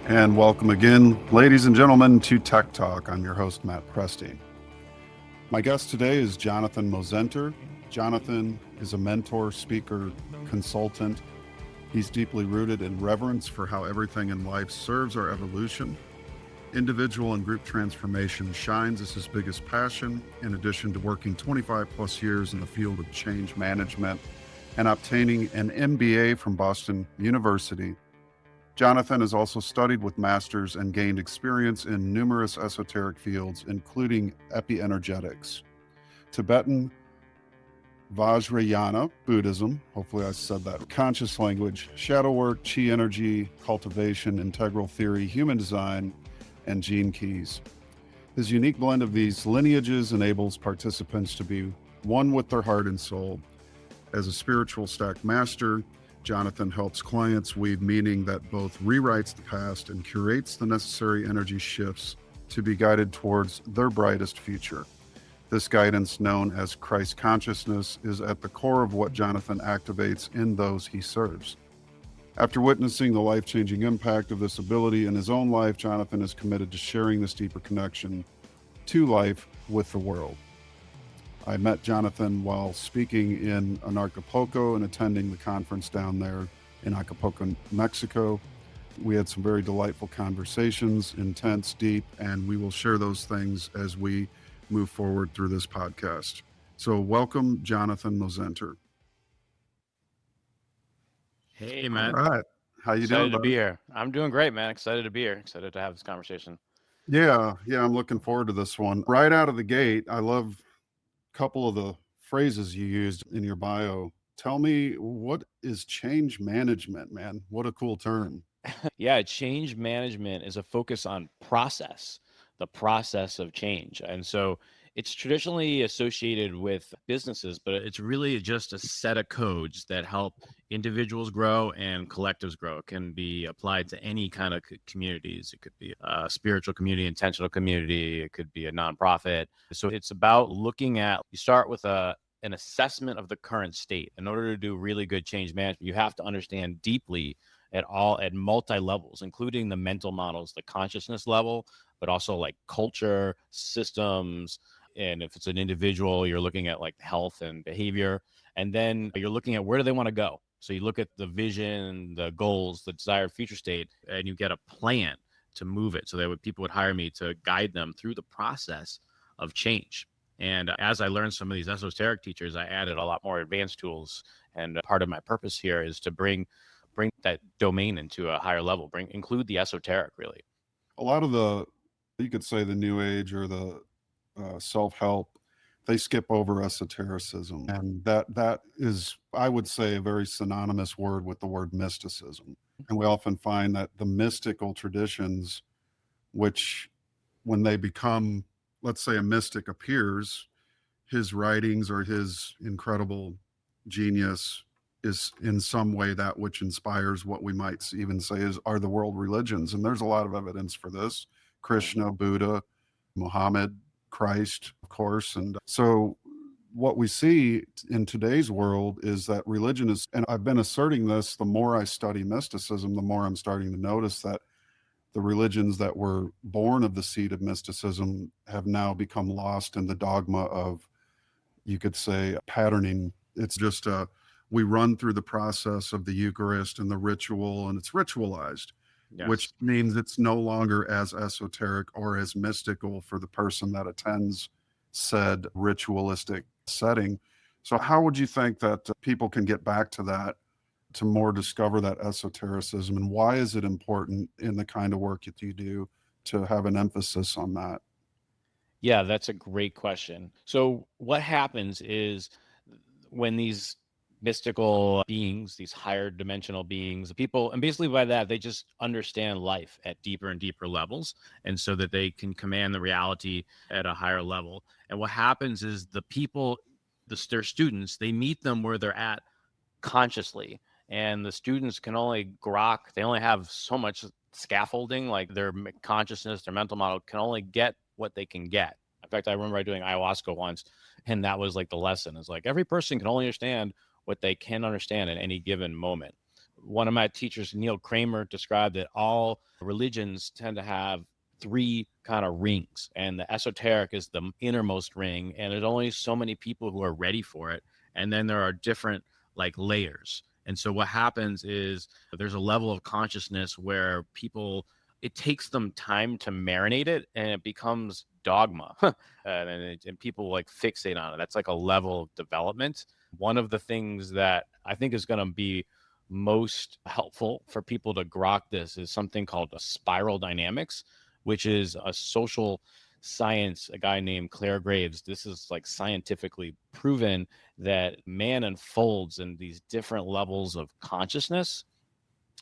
And welcome again, ladies and gentlemen, to Tech Talk. I'm your host, Matt Presti. My guest today is Jonathan Mozenter. Jonathan is a mentor, speaker, consultant. He's deeply rooted in reverence for how everything in life serves our evolution. Individual and group transformation shines as his biggest passion, in addition to working 25 plus years in the field of change management and obtaining an MBA from Boston University. Jonathan has also studied with masters and gained experience in numerous esoteric fields, including epienergetics, Tibetan Vajrayana Buddhism, hopefully I said that, conscious language, shadow work, chi energy, cultivation, integral theory, human design, and gene keys. His unique blend of these lineages enables participants to be one with their heart and soul. As a spiritual stack master, Jonathan helps clients weave meaning that both rewrites the past and curates the necessary energy shifts to be guided towards their brightest future. This guidance, known as Christ consciousness, is at the core of what Jonathan activates in those he serves. After witnessing the life-changing impact of this ability in his own life, Jonathan is committed to sharing this deeper connection to life with the world. I met Jonathan while speaking in Acapulco and attending the conference down there in Acapulco, Mexico. We had some very delightful conversations, intense, deep, and we will share those things as we move forward through this podcast. So welcome, Jonathan Mozenter. Hey, Matt. All right. How you doing, Excited to buddy? be here. I'm doing great, man. Excited to be here. Excited to have this conversation. Yeah, I'm looking forward to this one. Right out of the gate, I love a couple of the phrases you used in your bio. Tell me, what is change management, man? What a cool term. Yeah, change management is a focus on process, the process of change. And so it's traditionally associated with businesses, but it's really just a set of codes that help individuals grow and collectives grow. It can be applied to any kind of communities. It could be a spiritual community, intentional community. It could be a nonprofit. So it's about looking at, you start with an assessment of the current state. In order to do really good change management, you have to understand deeply at multi levels, including the mental models, the consciousness level, but also like culture, systems. And if it's an individual, you're looking at like health and behavior. And then you're looking at where do they want to go? So you look at the vision, the goals, the desired future state, and you get a plan to move it so that people would hire me to guide them through the process of change. And as I learned some of these esoteric teachers, I added a lot more advanced tools. And part of my purpose here is to bring that domain into a higher level, include the esoteric, really. A lot of you could say the new age or the self-help, they skip over esotericism. And that is, I would say, a very synonymous word with the word mysticism. And we often find that the mystical traditions, which when they become, let's say a mystic appears, his writings or his incredible genius is in some way that which inspires what we might even say are the world religions. And there's a lot of evidence for this. Krishna, Buddha, Muhammad, Christ, of course. And so what we see in today's world is that religion is, and I've been asserting this, the more I study mysticism, the more I'm starting to notice that the religions that were born of the seed of mysticism have now become lost in the dogma of, you could say, patterning. It's just we run through the process of the Eucharist and the ritual, and it's ritualized, which Yes. means it's no longer as esoteric or as mystical for the person that attends said ritualistic setting. So, how would you think that people can get back to that, to more discover that esotericism, and why is it important in the kind of work that you do to have an emphasis on that? Yeah, that's a great question. So what happens is when these mystical beings, these higher dimensional beings, people, and basically by that, they just understand life at deeper and deeper levels. And so that they can command the reality at a higher level. And what happens is the people, their students, they meet them where they're at consciously. And the students can only grok, they only have so much scaffolding, like their consciousness, their mental model can only get what they can get. In fact, I remember doing ayahuasca once, and that was like the lesson is like every person can only understand what they can understand at any given moment. one of my teachers, Neil Kramer, described that all religions tend to have three kind of rings, and the esoteric is the innermost ring, and there's only so many people who are ready for it. And then there are different like layers. And so what happens is there's a level of consciousness where people, it takes them time to marinate it and it becomes dogma. And people like fixate on it. That's like a level of development. One of the things that I think is going to be most helpful for people to grok this is something called a spiral dynamics, which is a social science, a guy named Claire Graves. This is like scientifically proven that man unfolds in these different levels of consciousness.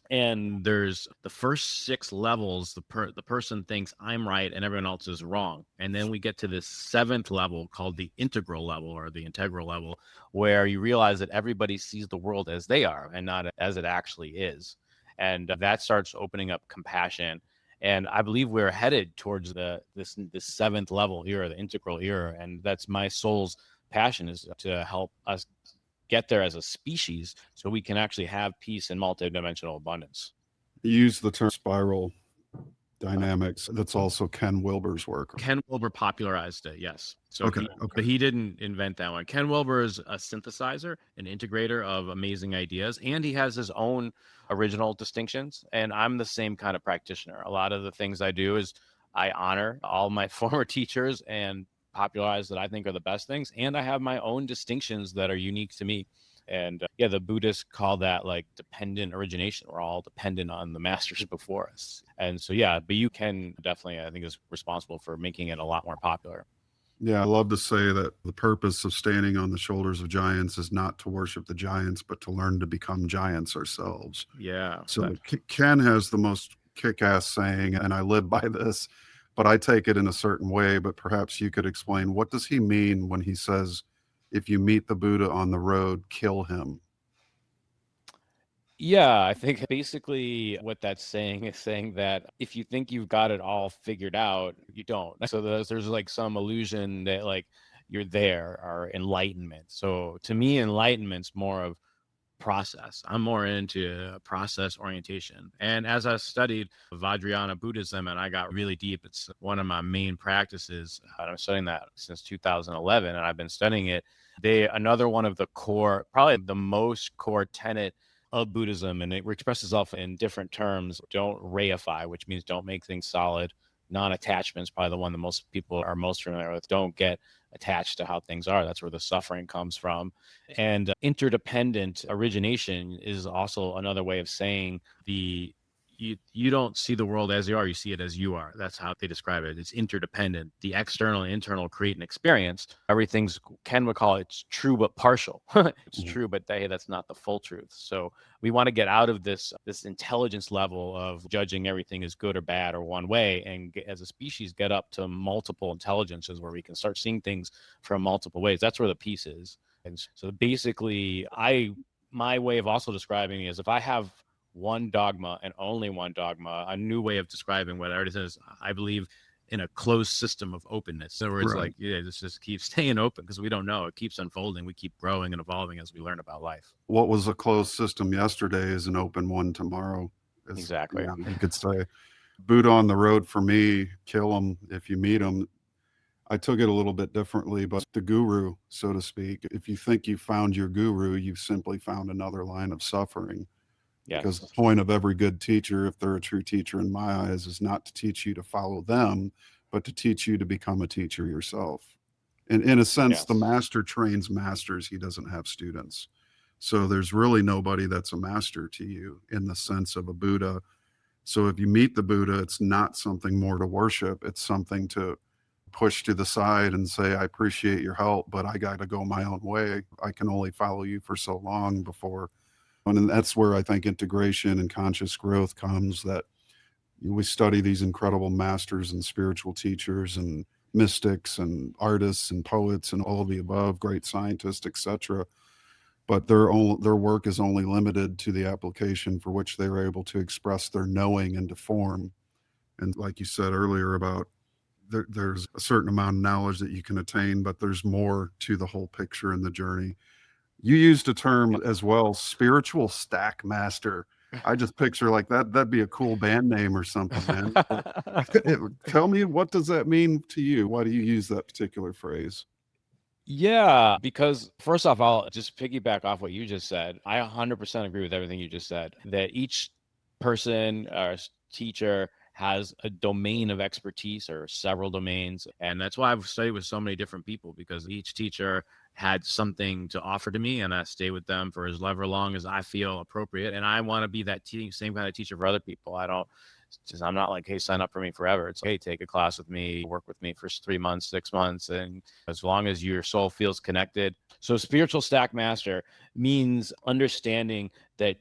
And there's the first six levels, the person thinks I'm right and everyone else is wrong. And then we get to this seventh level called the integral level, or the integral level, where you realize that everybody sees the world as they are and not as it actually is. And that starts opening up compassion. And I believe we're headed towards this seventh level era, the integral era. And that's my soul's passion, is to help us get there as a species so we can actually have peace and multidimensional abundance. You use the term spiral dynamics. That's also Ken Wilber's work. Ken Wilber popularized it, yes. So Okay. but he didn't invent that one. Ken Wilber is a synthesizer, an integrator of amazing ideas, and he has his own original distinctions. And I'm the same kind of practitioner. A lot of the things I do is I honor all my former teachers and popularize that I think are the best things, and I have my own distinctions that are unique to me. And yeah, the Buddhists call that like dependent origination. We're all dependent on the masters before us. And so, yeah, but you can definitely, I think, is responsible for making it a lot more popular. Yeah, I love to say that the purpose of standing on the shoulders of giants is not to worship the giants, but to learn to become giants ourselves. Yeah. So Ken has the most kick-ass saying, and I live by this, but I take it in a certain way. But perhaps you could explain, what does he mean when he says, if you meet the Buddha on the road, kill him? Yeah, I think basically what that's saying is saying that if you think you've got it all figured out, you don't. So there's like some illusion that like you're there, or enlightenment. So to me, enlightenment's more of process. I'm more into process orientation. And as I studied Vajrayana Buddhism and I got really deep, it's one of my main practices. I'm studying that since 2011, and I've been studying it. Another one of the core, probably the most core tenet of Buddhism, and it expresses itself in different terms. Don't reify, which means don't make things solid. Non-attachment is probably the one that most people are most familiar with. Don't get attached to how things are. That's where the suffering comes from. And interdependent origination is also another way of saying you don't see the world as you are, you see it as you are. That's how they describe it. It's interdependent. The external and internal create an experience. Everything's, Ken would call it, it's true but partial. It's true, but that's not the full truth. So we want to get out of this intelligence level of judging everything as good or bad or one way, and as a species get up to multiple intelligences where we can start seeing things from multiple ways. That's where the peace is. And so basically, my way of also describing it is, if I have one dogma and only one dogma, a new way of describing whatever it is, I believe in a closed system of openness. So it's like, yeah, this just keeps staying open because we don't know. It keeps unfolding. We keep growing and evolving as we learn about life. What was a closed system yesterday is an open one tomorrow. Exactly. Yeah, you could say Buddha on the road for me, kill him if you meet him. I took it a little bit differently, but the guru, so to speak, if you think you found your guru, you've simply found another line of suffering. Yes. Because the point of every good teacher, if they're a true teacher in my eyes, is not to teach you to follow them, but to teach you to become a teacher yourself. And in a sense, the master trains masters. He doesn't have students. So there's really nobody that's a master to you in the sense of a Buddha. So if you meet the Buddha, it's not something more to worship. It's something to push to the side and say, I appreciate your help, but I got to go my own way. I can only follow you for so long before. And that's where I think integration and conscious growth comes, that we study these incredible masters and spiritual teachers and mystics and artists and poets and all of the above, great scientists, etc. But their work is only limited to the application for which they were able to express their knowing into form. And like you said earlier about there's a certain amount of knowledge that you can attain, but there's more to the whole picture in the journey. You used a term as well, spiritual stack master. I just picture like that'd be a cool band name or something, man. But tell me, what does that mean to you? Why do you use that particular phrase? Yeah, because first off, I'll just piggyback off what you just said. I 100% agree with everything you just said, that each person or teacher has a domain of expertise or several domains. And that's why I've studied with so many different people, because each teacher had something to offer to me, and I stay with them for as long as I feel appropriate. And I want to be that same kind of teacher for other people. I'm not like, hey, sign up for me forever. It's like, hey, take a class with me, work with me for 3 months, 6 months, and as long as your soul feels connected. So spiritual stack master means understanding that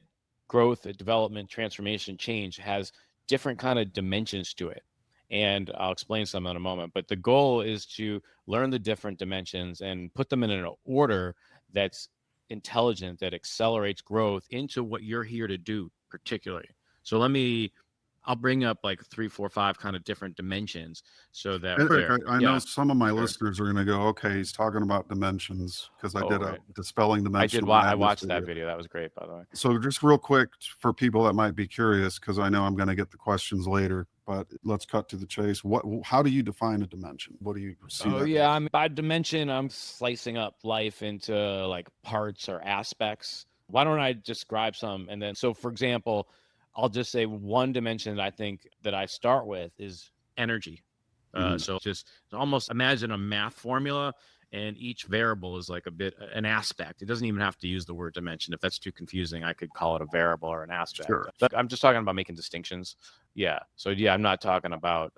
growth, development, transformation, change has different kind of dimensions to it. And I'll explain some in a moment. But the goal is to learn the different dimensions and put them in an order that's intelligent, that accelerates growth into what you're here to do, particularly. So I'll bring up like 3, 4, 5 kind of different dimensions so that And Rick, they're, I know yeah, some of my sure. listeners are going to go, okay, he's talking about dimensions, because I Oh, did a right. dispelling I did. dimensional I madness watched that video. video. That was great, by the way. So just real quick for people that might be curious, because I know I'm going to get the questions later, but let's cut to the chase. How do you define a dimension? What do you see Oh that yeah, as? I mean, by dimension, I'm slicing up life into like parts or aspects. Why don't I describe some? And then, so for example, I'll just say one dimension that I think that I start with is energy. Mhm. So just almost imagine a math formula, and each variable is like an aspect. It doesn't even have to use the word dimension. If that's too confusing, I could call it a variable or an aspect. Sure. But I'm just talking about making distinctions. Yeah. So yeah, I'm not talking about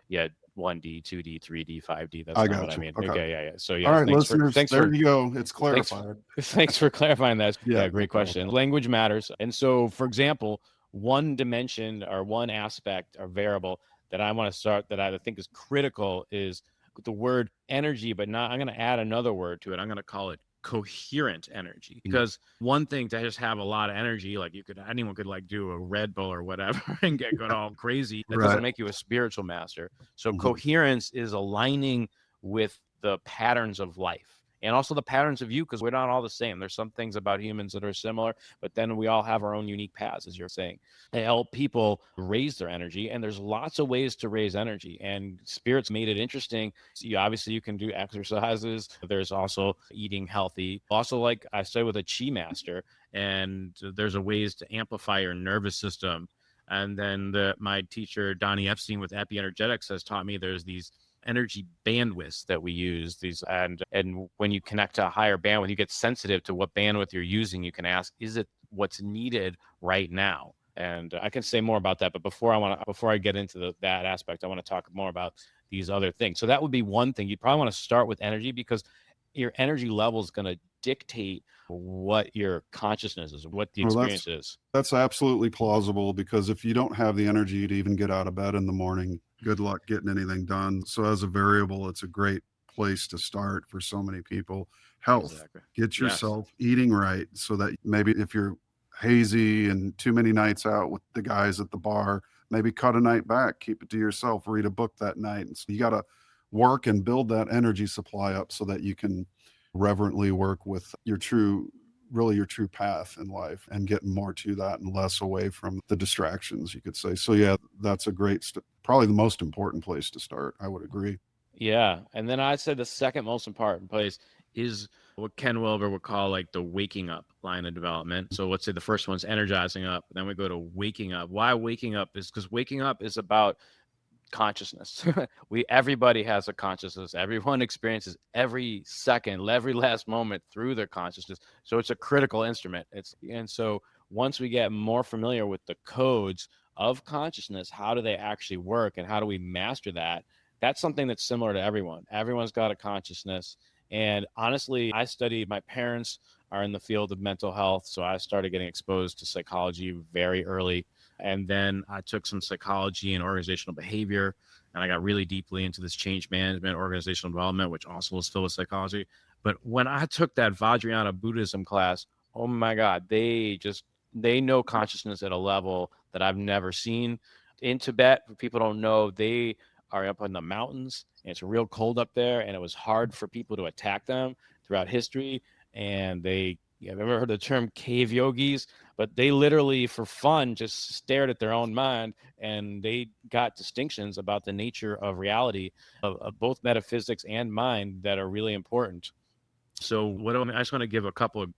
1D, 2D, 3D, 5D. That's I not what I got you. mean. Okay. Okay, yeah. So All yeah, right, listeners, there you go. It's thanks clarified. thanks for clarifying that. Yeah, Yeah, no great problem. question. Language matters. And so for example, one dimension or one aspect or variable that I want to start that I think is critical is the word energy, but not, I'm going to add another word to it. I'm going to call it coherent energy, because one thing to just have a lot of energy, like anyone could like do a Red Bull or whatever and get all crazy. That doesn't Right. make you a spiritual master. So Mhm. coherence is aligning with the patterns of life and also the patterns of you, because we're not all the same. There's some things about humans that are similar, but then we all have our own unique paths, as you're saying. They help people raise their energy, and there's lots of ways to raise energy, and spirits made it interesting. So obviously you can do exercises. There's also eating healthy. Also, like I studied with a chi master, and there's a ways to amplify your nervous system. And then my teacher Donnie Epstein with Epienergetics has taught me there's these energy bandwidths that we use, these, and when you connect to a higher bandwidth, you get sensitive to what bandwidth you're using. You can ask, is it what's needed right now? And I can say more about that, but before I get into that aspect, I want to talk more about these other things. So that would be one thing. You probably want to start with energy, because your energy level is going to dictate what your consciousness is, what the Well, experience is. that's absolutely plausible, because if you don't have the energy to even get out of bed in the morning, good luck getting anything done. So as a variable, it's a great place to start for so many people. Health. Exactly. Get Yes. yourself eating right, so that maybe if you're hazy and too many nights out with the guys at the bar, maybe cut a night back, keep it to yourself, read a book that night. And so you got to work and build that energy supply up so that you can reverently work with really your true path in life, and getting more to that and less away from the distractions, you could say. So yeah, that's a probably the most important place to start. I would agree. Yeah. And then I said the second most important place is what Ken Wilber would call like the waking up line of development. So let's say the first one's energizing up. Then we go to waking up. Why waking up is because waking up is about consciousness. Everybody has a consciousness. Everyone experiences every second, every last moment through their consciousness. So it's a critical instrument. And so once we get more familiar with the codes of consciousness, how do they actually work and how do we master that? That's something that's similar to everyone. Everyone's got a consciousness. And honestly, my parents are in the field of mental health. So I started getting exposed to psychology very early. And then I took some psychology and organizational behavior, and I got really deeply into this change management, organizational development, which also was filled with psychology. But when I took that Vajrayana Buddhism class, oh my God, they know consciousness at a level that I've never seen. In Tibet, for people don't know, they are up in the mountains, and it's real cold up there, and it was hard for people to attack them throughout history. And they Yeah, I've ever heard the term cave yogis, but they literally, for fun, just stared at their own mind, and they got distinctions about the nature of reality, of both metaphysics and mind, that are really important. So I just want to give a couple of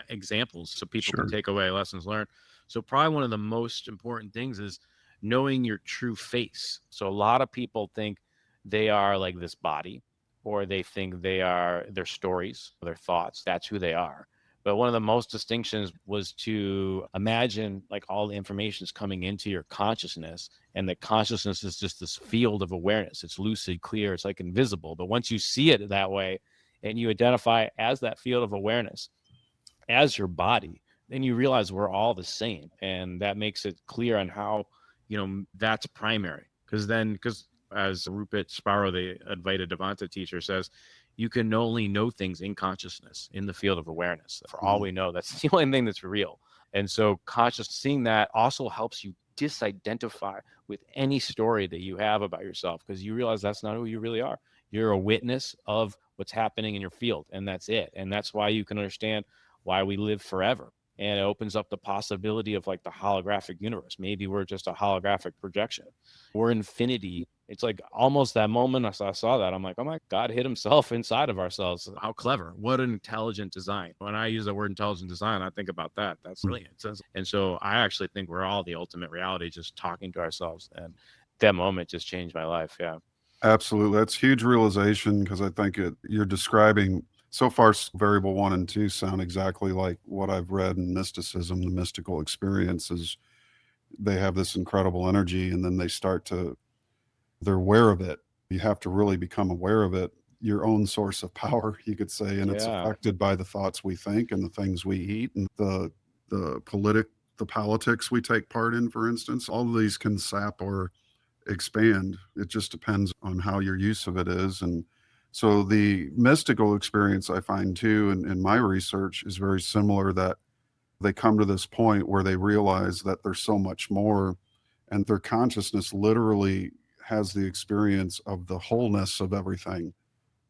examples so people can Sure. take away lessons learned. So probably one of the most important things is knowing your true face. So a lot of people think they are like this body, or they think they are their stories, their thoughts. That's who they are. But one of the most distinctions was to imagine like all the information is coming into your consciousness, and that consciousness is just this field of awareness. It's lucid, clear, it's like invisible. But once you see it that way, and you identify as that field of awareness, as your body, then you realize we're all the same. And that makes it clear on how, that's primary. Because as Rupert Sparrow, the Advaita Vedanta teacher, says, you can only know things in consciousness, in the field of awareness. For all we know, that's the only thing that's real. And so conscious seeing that also helps you disidentify with any story that you have about yourself, because you realize that's not who you really are. You're a witness of what's happening in your field, and that's it. And that's why you can understand why we live forever. And it opens up the possibility of like the holographic universe. Maybe we're just a holographic projection. We're infinity. It's like almost that moment I saw that, I'm like, oh my God hid himself inside of ourselves. How clever. What an intelligent design. When I use the word intelligent design, I think about that. That's brilliant. And so I actually think we're all the ultimate reality, just talking to ourselves. And that moment just changed my life. Yeah. Absolutely. That's huge realization because I think you're describing so far variable one and two sound exactly like what I've read in mysticism, the mystical experiences. They have this incredible energy and then they're aware of it. You have to really become aware of it, your own source of power, you could say, and it's Yeah. affected by the thoughts we think and the things we eat and the the politics we take part in, for instance. All of these can sap or expand. It just depends on how your use of it is. And so the mystical experience I find too in my research is very similar, that they come to this point where they realize that there's so much more, and their consciousness literally has the experience of the wholeness of everything,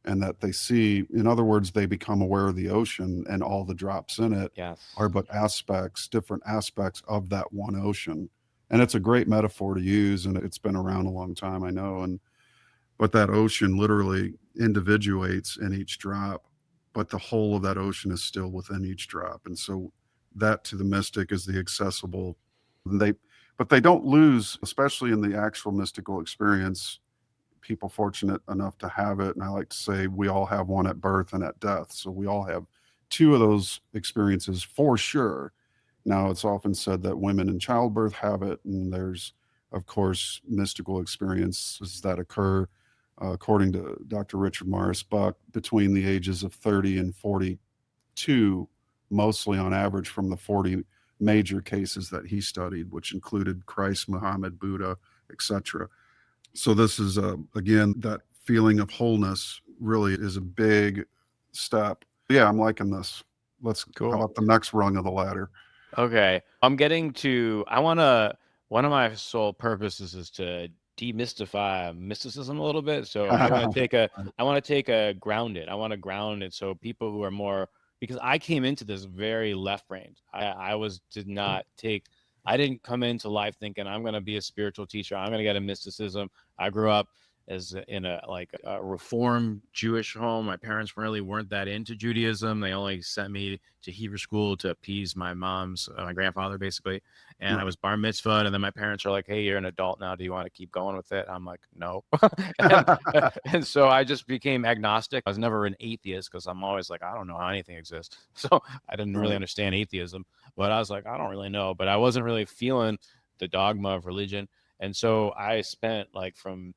and that they see, in other words, they become aware of the ocean and all the drops in it are Yes. but different aspects of that one ocean. And it's a great metaphor to use, and it's been around a long time, I know. And but that ocean literally individuates in each drop, but the whole of that ocean is still within each drop. And so that to the mystic is the accessible. They but they don't lose, especially in the actual mystical experience, people fortunate enough to have it. And I like to say we all have one at birth and at death. So we all have two of those experiences for sure. Now, it's often said that women in childbirth have it, and there's, of course, mystical experiences that occur, according to Dr. Richard Morris Buck, between the ages of 30 and 42, mostly on average from the 40 major cases that he studied, which included Christ, Muhammad, Buddha, etc. So this is again, that feeling of wholeness really is a big step. Yeah, I'm liking this. How Cool. about the next rung of the ladder? Okay. One of my sole purposes is to demystify mysticism a little bit. So I want to take a grounded. I want to ground it so people who are more, because I came into this very left brained. I didn't come into life thinking I'm going to be a spiritual teacher. I'm going to get a mysticism. I grew up in a like a reformed Jewish home. My parents really weren't that into Judaism. They only sent me to Hebrew school to appease my grandfather basically. And I Right. was bar mitzvahed, and then my parents are like, "Hey, you're an adult now. Do you want to keep going with it?" I'm like, "No." and and so I just became agnostic. I was never an atheist because I'm always like, I don't know how anything exists. So I didn't really Right. understand atheism, but I was like, I don't really know. But I wasn't really feeling the dogma of religion. And so I spent like from,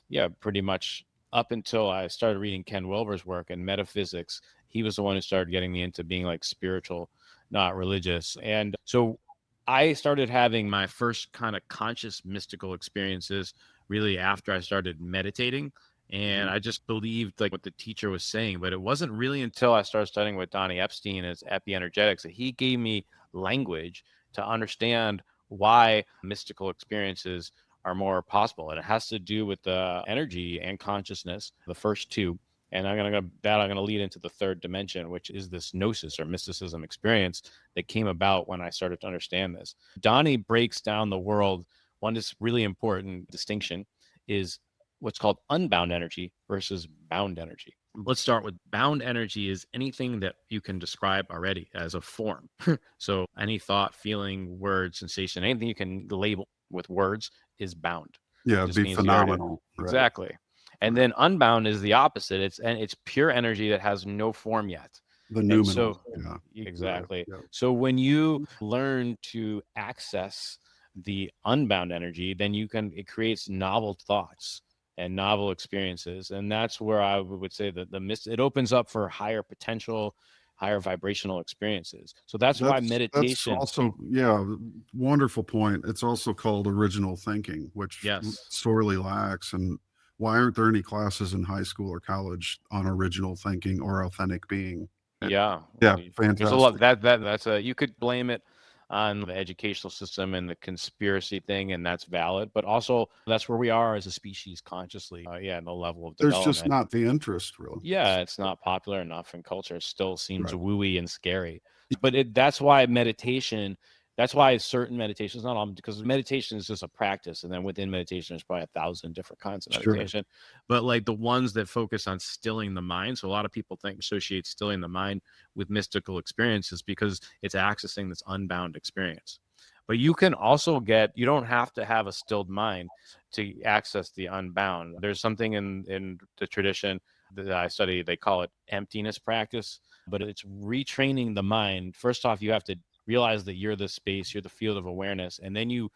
yeah, pretty much up until I started reading Ken Wilber's work and metaphysics. He was the one who started getting me into being like spiritual, not religious. And so I started having my first kind of conscious mystical experiences really after I started meditating. And Mhm. I just believed like what the teacher was saying, but it wasn't really until I started studying with Donnie Epstein as epi-energetics that he gave me language to understand why mystical experiences are more possible. And it has to do with the energy and consciousness, the first two. And I'm gonna lead into the third dimension, which is this gnosis or mysticism experience that came about when I started to understand this. Donnie breaks down the world. One is really important distinction is what's called unbound energy versus bound energy. Let's start with bound energy is anything that you can describe already as a form. So any thought, feeling, word, sensation, anything you can label with words is bound. Yeah, It it'd just be means you already phenomenal, right? exactly. And then unbound is the opposite. It's pure energy that has no form yet. The And noumenal, so yeah, right. exactly. Yeah. So when you learn to access the unbound energy, then it creates novel thoughts and novel experiences. And that's where I would say that it opens up for higher potential, higher vibrational experiences. So that's why That's meditation, also, yeah, wonderful point. It's also called original thinking, which yes. sorely lacks. And why aren't there any classes in high school or college on original thinking or authentic being? Uh, Yeah, Yeah, there's a lot fantastic. that's a you could blame it on the educational system and the conspiracy thing, and that's valid. But also, that's where we are as a species consciously. Yeah, in the level of There's just development. not the interest, really. Yeah, it's not popular enough in culture. It still seems Right. wooey and scary. But that's why meditation, that's why certain meditations, not all, because meditation is just a practice. And then within meditation, there's probably 1,000 different kinds of Sure. meditation. But like the ones that focus on stilling the mind. So a lot of people associate stilling the mind with mystical experiences because it's accessing this unbound experience. But you can also you don't have to have a stilled mind to access the unbound. There's something in the tradition that I study, they call it emptiness practice, but it's retraining the mind. First off, you have to realize that you're the space, you're the field of awareness, and then you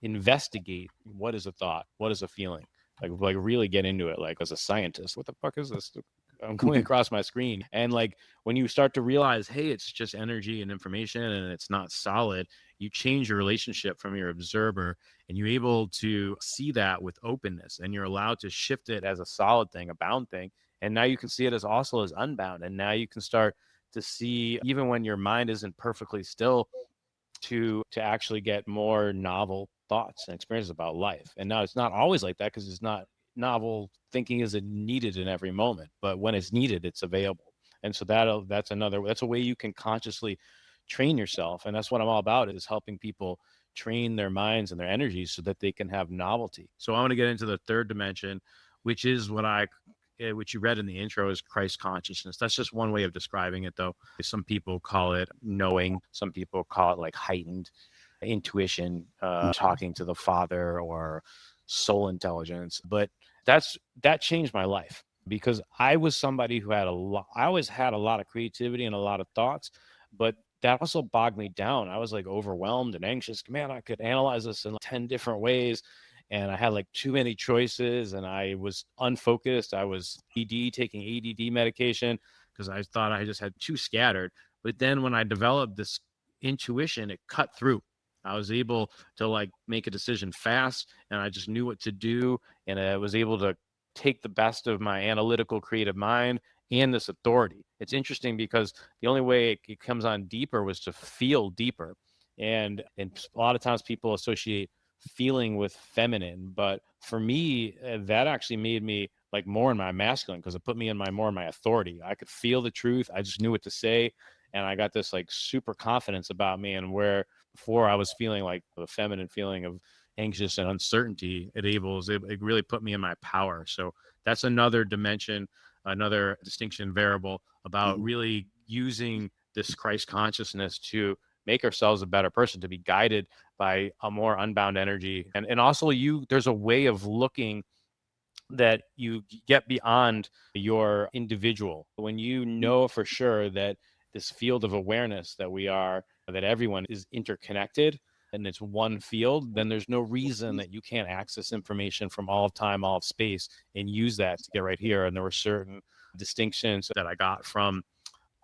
investigate what is a thought, what is a feeling, like really get into it. Like as a scientist, what the fuck is this? I'm going across my screen, and like when you start to realize, hey, it's just energy and information, and it's not solid. You change your relationship from your observer and you're able to see that with openness and you're allowed to shift it as a solid thing, a bound thing. And now you can see it as also as unbound. And now you can start to see, even when your mind isn't perfectly still, to actually get more novel thoughts and experiences about life. And now it's not always like that because it's not novel thinking isn't needed in every moment, but when it's needed, it's available. And so that's a way you can consciously train yourself. And that's what I'm all about is helping people train their minds and their energies so that they can have novelty. So I want to get into the third dimension, which is which you read in the intro is Christ consciousness. That's just one way of describing it, though. Some people call it knowing. Some people call it like heightened intuition, talking to the Father or soul intelligence. But that changed my life because I was somebody who had a lot. I always had a lot of creativity and a lot of thoughts, but that also bogged me down. I was like overwhelmed and anxious. Man, I could analyze this in like 10 different ways and I had like too many choices and I was unfocused. I was taking ADD medication because I thought I just had too scattered. But then when I developed this intuition, it cut through. I was able to like make a decision fast and I just knew what to do. And I was able to take the best of my analytical creative mind and this authority. It's interesting because the only way it comes on deeper was to feel deeper. And a lot of times people associate feeling with feminine, but for me that actually made me like more in my masculine because it put me in more in my authority. I could feel the truth, I just knew what to say, and I got this like super confidence about me. And where before I was feeling like the feminine feeling of anxious and uncertainty, it really put me in my power. So that's another dimension, another distinction variable about Mhm. really using this Christ consciousness to make ourselves a better person, to be guided by a more unbound energy. And also there's a way of looking that you get beyond your individual. When you know for sure that this field of awareness that everyone is interconnected and it's one field, then there's no reason that you can't access information from all of time, all of space, and use that to get right here. And there were certain distinctions that I got from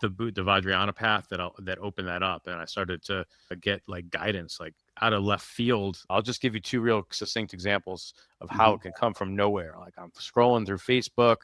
the Vajrayana path that opened that up, and I started to get like guidance, like out of left field. I'll just give you two real succinct examples of how Mhm. it can come from nowhere. Like I'm scrolling through Facebook,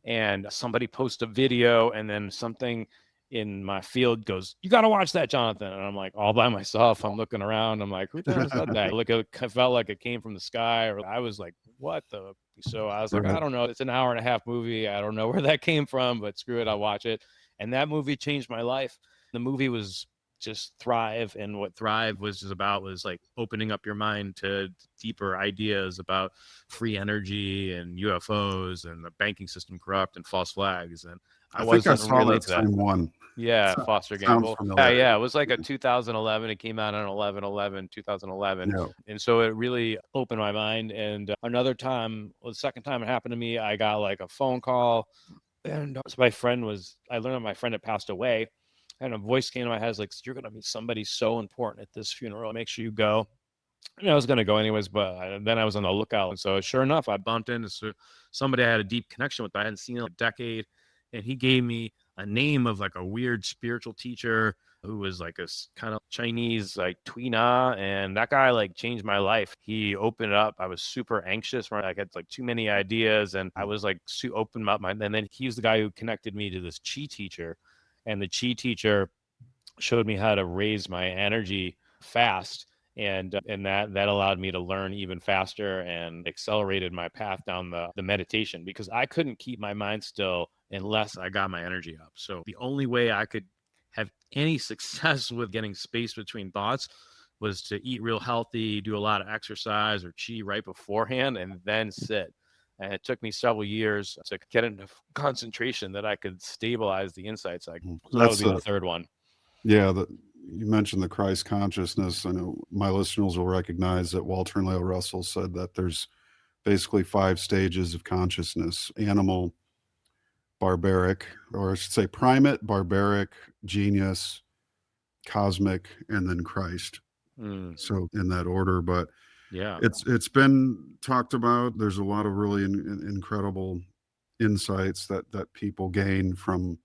and somebody posts a video, and then something in my field goes, "You got to watch that, Jonathan." And I'm like all by myself. I'm looking around. I'm like, "Who the hell said that?" Look, it felt like it came from the sky, or I was like, "What the?" So I was like, I Right. don't know. It's an hour and a half movie. I don't know where that came from, but screw it. I'll watch it. And that movie changed my life. The movie was just Thrive. And what Thrive was about was like opening up your mind to deeper ideas about free energy and UFOs and the banking system corrupt and false flags. And I I think I wasn't saw really that to that. same one. Yeah, So- Foster Sounds Gamble. Yeah, familiar. yeah. It was like a 2011. It came out on 11/11, 2011. Yeah. And so it really opened my mind. And another time, well, the second time it happened to me, I got like a phone call. And so I learned that my friend had passed away. And a voice came to my head, like, you're going to meet somebody so important at this funeral. Make sure you go. I was going to go anyways, but then I was on the lookout. And so sure enough, I bumped into somebody I had a deep connection with. I hadn't seen in a decade. And he gave me a name of like a weird spiritual teacher who was like a kind of Chinese, like Tuina. And that guy like changed my life. He opened it up. I was super anxious, right? I had like too many ideas and I was like, opened up my, and then he was the guy who connected me to this chi teacher. And the chi teacher showed me how to raise my energy fast, and that allowed me to learn even faster and accelerated my path down the meditation, because I couldn't keep my mind still unless I got my energy up. So the only way I could have any success with getting space between thoughts was to eat real healthy, do a lot of exercise or chi right beforehand, and then sit. And it took me several years to get enough concentration that I could stabilize the insights. So that would That's be the third one. yeah, you mentioned the Christ consciousness. I know my listeners will recognize that Walter and Leo Russell said that there's basically 5 stages of consciousness: animal, barbaric, or I should say primate, barbaric, genius, cosmic, and then Christ. Mm, So in that order, but yeah. it's been talked about. There's a lot of really incredible insights that people gain from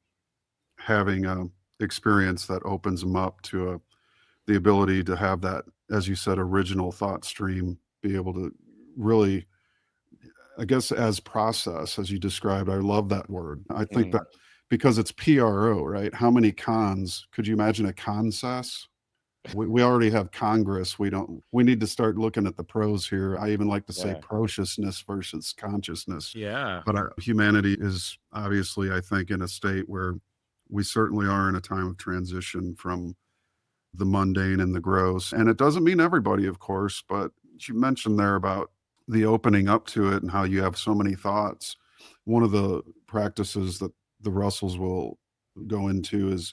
having a experience that opens them up to the ability to have that, as you said, original thought stream, be able to really, I guess, as process, as you described. I love that word. I think Mm, that because it's PRO, right? How many cons? Could you imagine a consess? We already have Congress. We need to start looking at the pros here. I even like to say yeah. prociousness versus consciousness. Yeah. But humanity is obviously, I think, in a state where we certainly are in a time of transition from the mundane and the gross. And it doesn't mean everybody, of course, but you mentioned there about the opening up to it and how you have so many thoughts. One of the practices that the Russells will go into is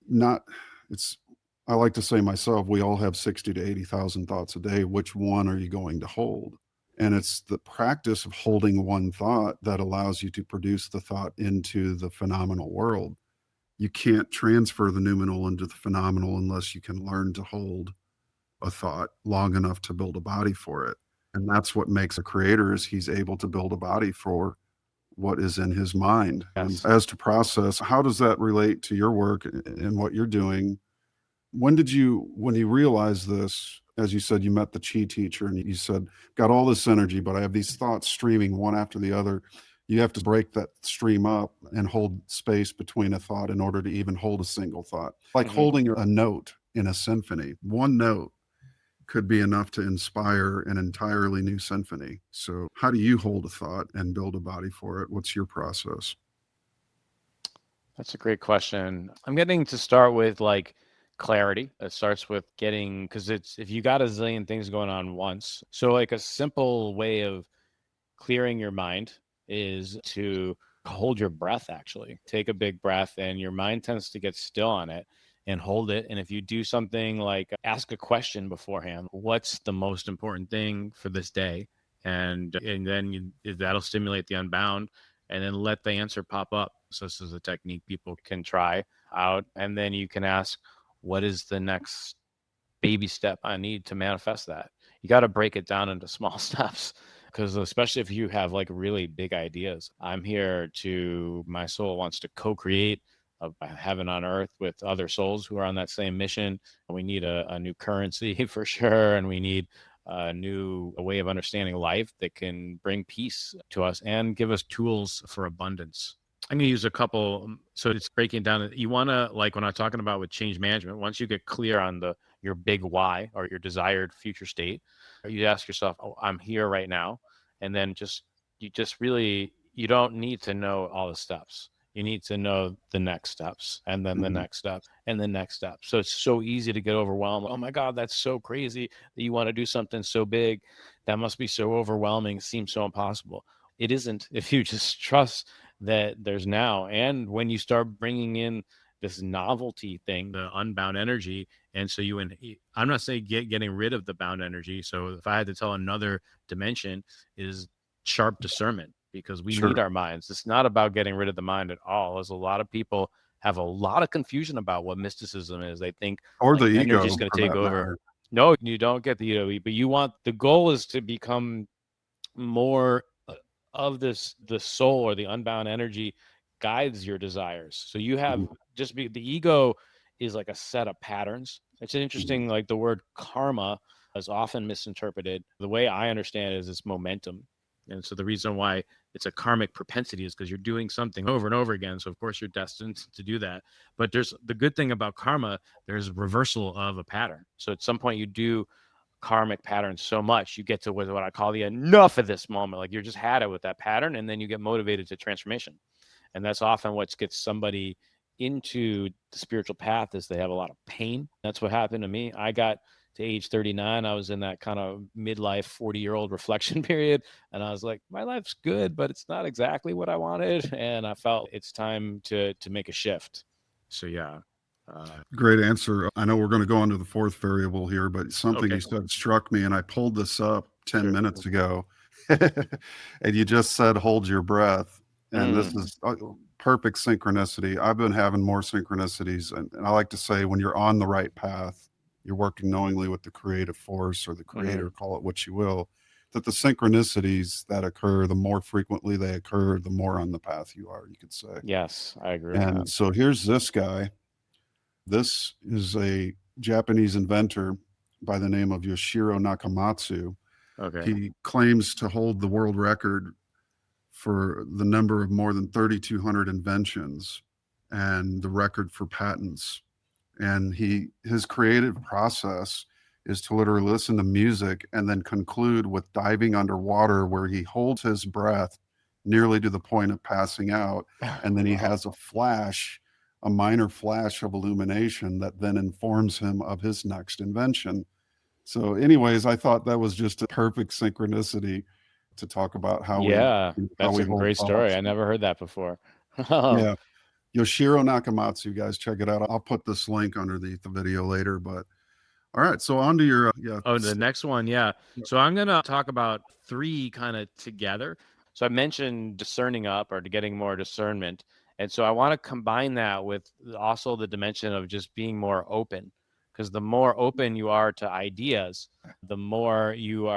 not, it's, I like to say myself, we all have 60 to 80,000 thoughts a day. Which one are you going to hold? And it's the practice of holding one thought that allows you to produce the thought into the phenomenal world. You can't transfer the noumenal into the phenomenal unless you can learn to hold a thought long enough to build a body for it. And that's what makes a creator, is he's able to build a body for what is in his mind. And Yes. as to process, how does that relate to your work and what you're doing? When you realized this, as you said, you met the chi teacher and you said, got all this energy, but I have these thoughts streaming one after the other. You have to break that stream up and hold space between a thought in order to even hold a single thought. Like Hmm. holding a note in a symphony. One note could be enough to inspire an entirely new symphony. So, how do you hold a thought and build a body for it? What's your process? That's a great question. I'm getting to start with like clarity. It starts with getting, because it's, if you got a zillion things going on once, so like a simple way of clearing your mind is to hold your breath. Actually take a big breath, and your mind tends to get still on it, and hold it. And if you do something like ask a question beforehand, what's the most important thing for this day, and then that'll stimulate the unbound, and then let the answer pop up. So this is a technique people can try out. And then you can ask, what is the next baby step I need to manifest that? You got to break it down into small steps, because especially if you have like really big ideas. I'm here to, my soul wants to co-create a heaven on earth with other souls who are on that same mission. And we need a new currency for sure. And we need a new way of understanding life that can bring peace to us and give us tools for abundance. I'm going to use a couple. So it's breaking down. You want to, like when I'm talking about with change management, once you get clear on your big why or your desired future state, you ask yourself, oh, I'm here right now. And then just you just really, you don't need to know all the steps. You need to know the next steps, and then the Mhm. next step, and the next step. So it's so easy to get overwhelmed. Oh my God, that's so crazy that you want to do something so big. That must be so overwhelming. It seems so impossible. It isn't if you just trust that there's now. And when you start bringing in this novelty thing, the unbound energy, and so I'm not saying getting rid of the bound energy. So if I had to tell another dimension, is sharp discernment, because we need Sure. our minds. It's not about getting rid of the mind at all. As a lot of people have a lot of confusion about what mysticism is. They think Or like the energy is ego, going to for take that over. matter. No, you don't get the EOE, but the goal is to become more of the soul, or the unbound energy guides your desires. So you have Mhm. the ego is like a set of patterns. It's an Mhm. interesting, like the word karma is often misinterpreted. The way I understand it is it's momentum. And so the reason why it's a karmic propensity is because you're doing something over and over again. So of course you're destined to do that. But there's the good thing about karma, there's reversal of a pattern. So at some point you do karmic patterns so much, you get to what I call the enough of this moment. Like you're just had it with that pattern, and then you get motivated to transformation. And that's often what gets somebody into the spiritual path, is they have a lot of pain. That's what happened to me. I got to age 39. I was in that kind of midlife 40-year-old reflection period. And I was like, my life's good, but it's not exactly what I wanted. And I felt it's time to make a shift. So yeah. Great answer. I know we're going to go on to the fourth variable here, but something Okay. you said struck me, and I pulled this up 10 Sure. minutes ago. And you just said, hold your breath. And this Mm, is perfect synchronicity. I've been having more synchronicities. And I like to say, when you're on the right path, you're working knowingly with the creative force or the hmm creator, call it what you will, that the synchronicities that occur, the more frequently they occur, the more on the path you are, you could say. Yes, I agree with that. And so here's this guy. This is a Japanese inventor by the name of Yoshiro Nakamatsu. Okay. He claims to hold the world record for the number of more than 3,200 inventions and the record for patents. And his creative process is to literally listen to music and then conclude with diving underwater, where he holds his breath nearly to the point of passing out, and then he Wow. has a minor flash of illumination that then informs him of his next invention. So anyways, I thought that was just a perfect synchronicity to talk about Yeah, how that's we a hold great story. thoughts. I never heard that before. Oh, Yeah, Yoshiro Nakamatsu, guys, check it out. I'll put this link underneath the video later. But all right, so on to your oh, the next one, yeah. So I'm gonna talk about three kind of together. So I mentioned discerning up, or to getting more discernment, and so I want to combine that with also the dimension of just being more open, because the more open you are to ideas, the more you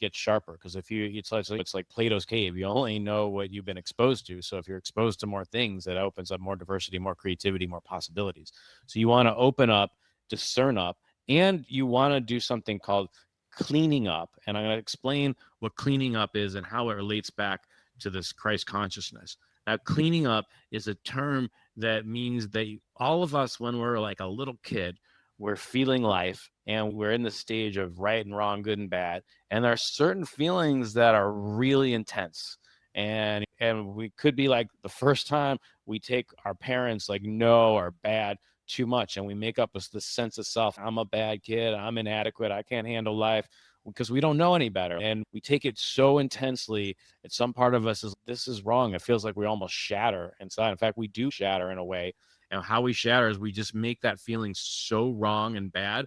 get sharper. Because if you it's like Plato's cave. You only know what you've been exposed to. So if you're exposed to more things, that opens up more diversity, more creativity, more possibilities. So you want to open up, discern up, and you want to do something called cleaning up. And I'm going to explain what cleaning up is and how it relates back to this Christ consciousness. Now, cleaning up is a term that means that all of us, when we're like a little kid, we're feeling life, and we're in the stage of right and wrong, good and bad. And there are certain feelings that are really intense. And we could be like the first time we take our parents like no or bad too much, and we make up this sense of self. I'm a bad kid, I'm inadequate, I can't handle life, because we don't know any better, and we take it so intensely that some part of us is, this is wrong. It feels like we almost shatter inside. In fact, we do shatter in a way. And how we shatter is we just make that feeling so wrong and bad.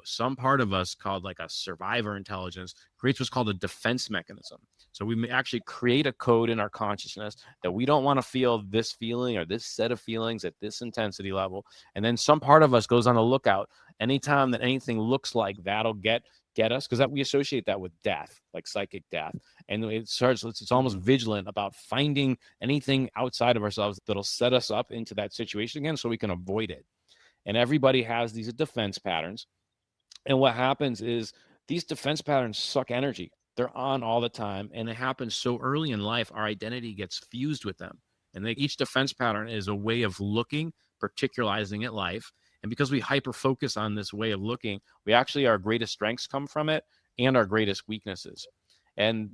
Some part of us, called like a survivor intelligence, creates what's called a defense mechanism. So we may actually create a code in our consciousness that we don't want to feel this feeling or this set of feelings at this intensity level. And then some part of us goes on the lookout anytime that anything looks like that'll get us, because that we associate that with death, like psychic death. And it's almost vigilant about finding anything outside of ourselves that'll set us up into that situation again, so we can avoid it. And everybody has these defense patterns. And what happens is these defense patterns suck energy. They're on all the time. And it happens so early in life, our identity gets fused with them. And each defense pattern is a way of looking, particularizing at life. And because we hyper focus on this way of looking, we actually, our greatest strengths come from it, and our greatest weaknesses. And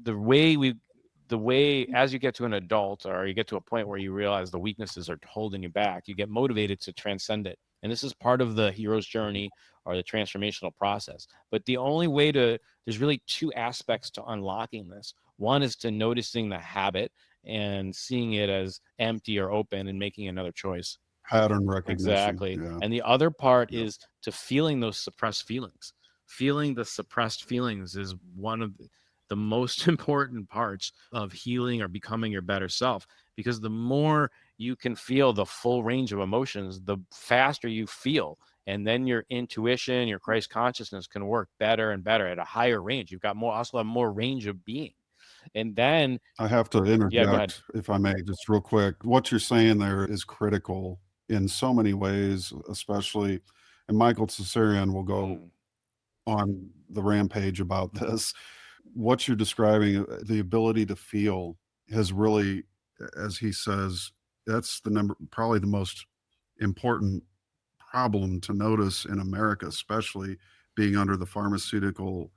the way, as you get to an adult or you get to a point where you realize the weaknesses are holding you back, you get motivated to transcend it. And this is part of the hero's journey or the transformational process. But the only way to, there's really two aspects to unlocking this. One is to noticing the habit and seeing it as empty or open and making another choice. Pattern recognition. Exactly. Yeah. And the other part Yep. is to feeling those suppressed feelings. Feeling the suppressed feelings is one of the most important parts of healing or becoming your better self, because the more you can feel the full range of emotions, the faster you feel. And then your intuition, your Christ consciousness can work better and better at a higher range. You've got more, also have more range of being. And then, I have to yeah, go ahead. interject, if I may, just real quick. What you're saying there is critical in so many ways, especially, and Michael Cesarian will go Mm, on the rampage about this. What you're describing, the ability to feel, has really, as he says, that's the number, probably the most important problem to notice in America, especially being under the pharmaceutical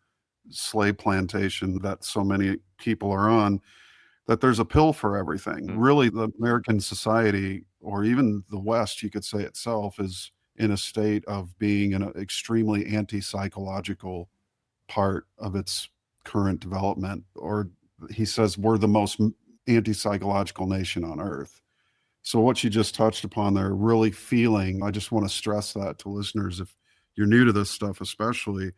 slave plantation that so many people are on, that there's a pill for everything. mm, Really, the American society, or even the West, you could say itself, is in a state of being an extremely anti-psychological part of its current development. Or he says we're the most anti-psychological nation on earth. So what you just touched upon there, really feeling, I just want to stress that to listeners, if you're new to this stuff especially,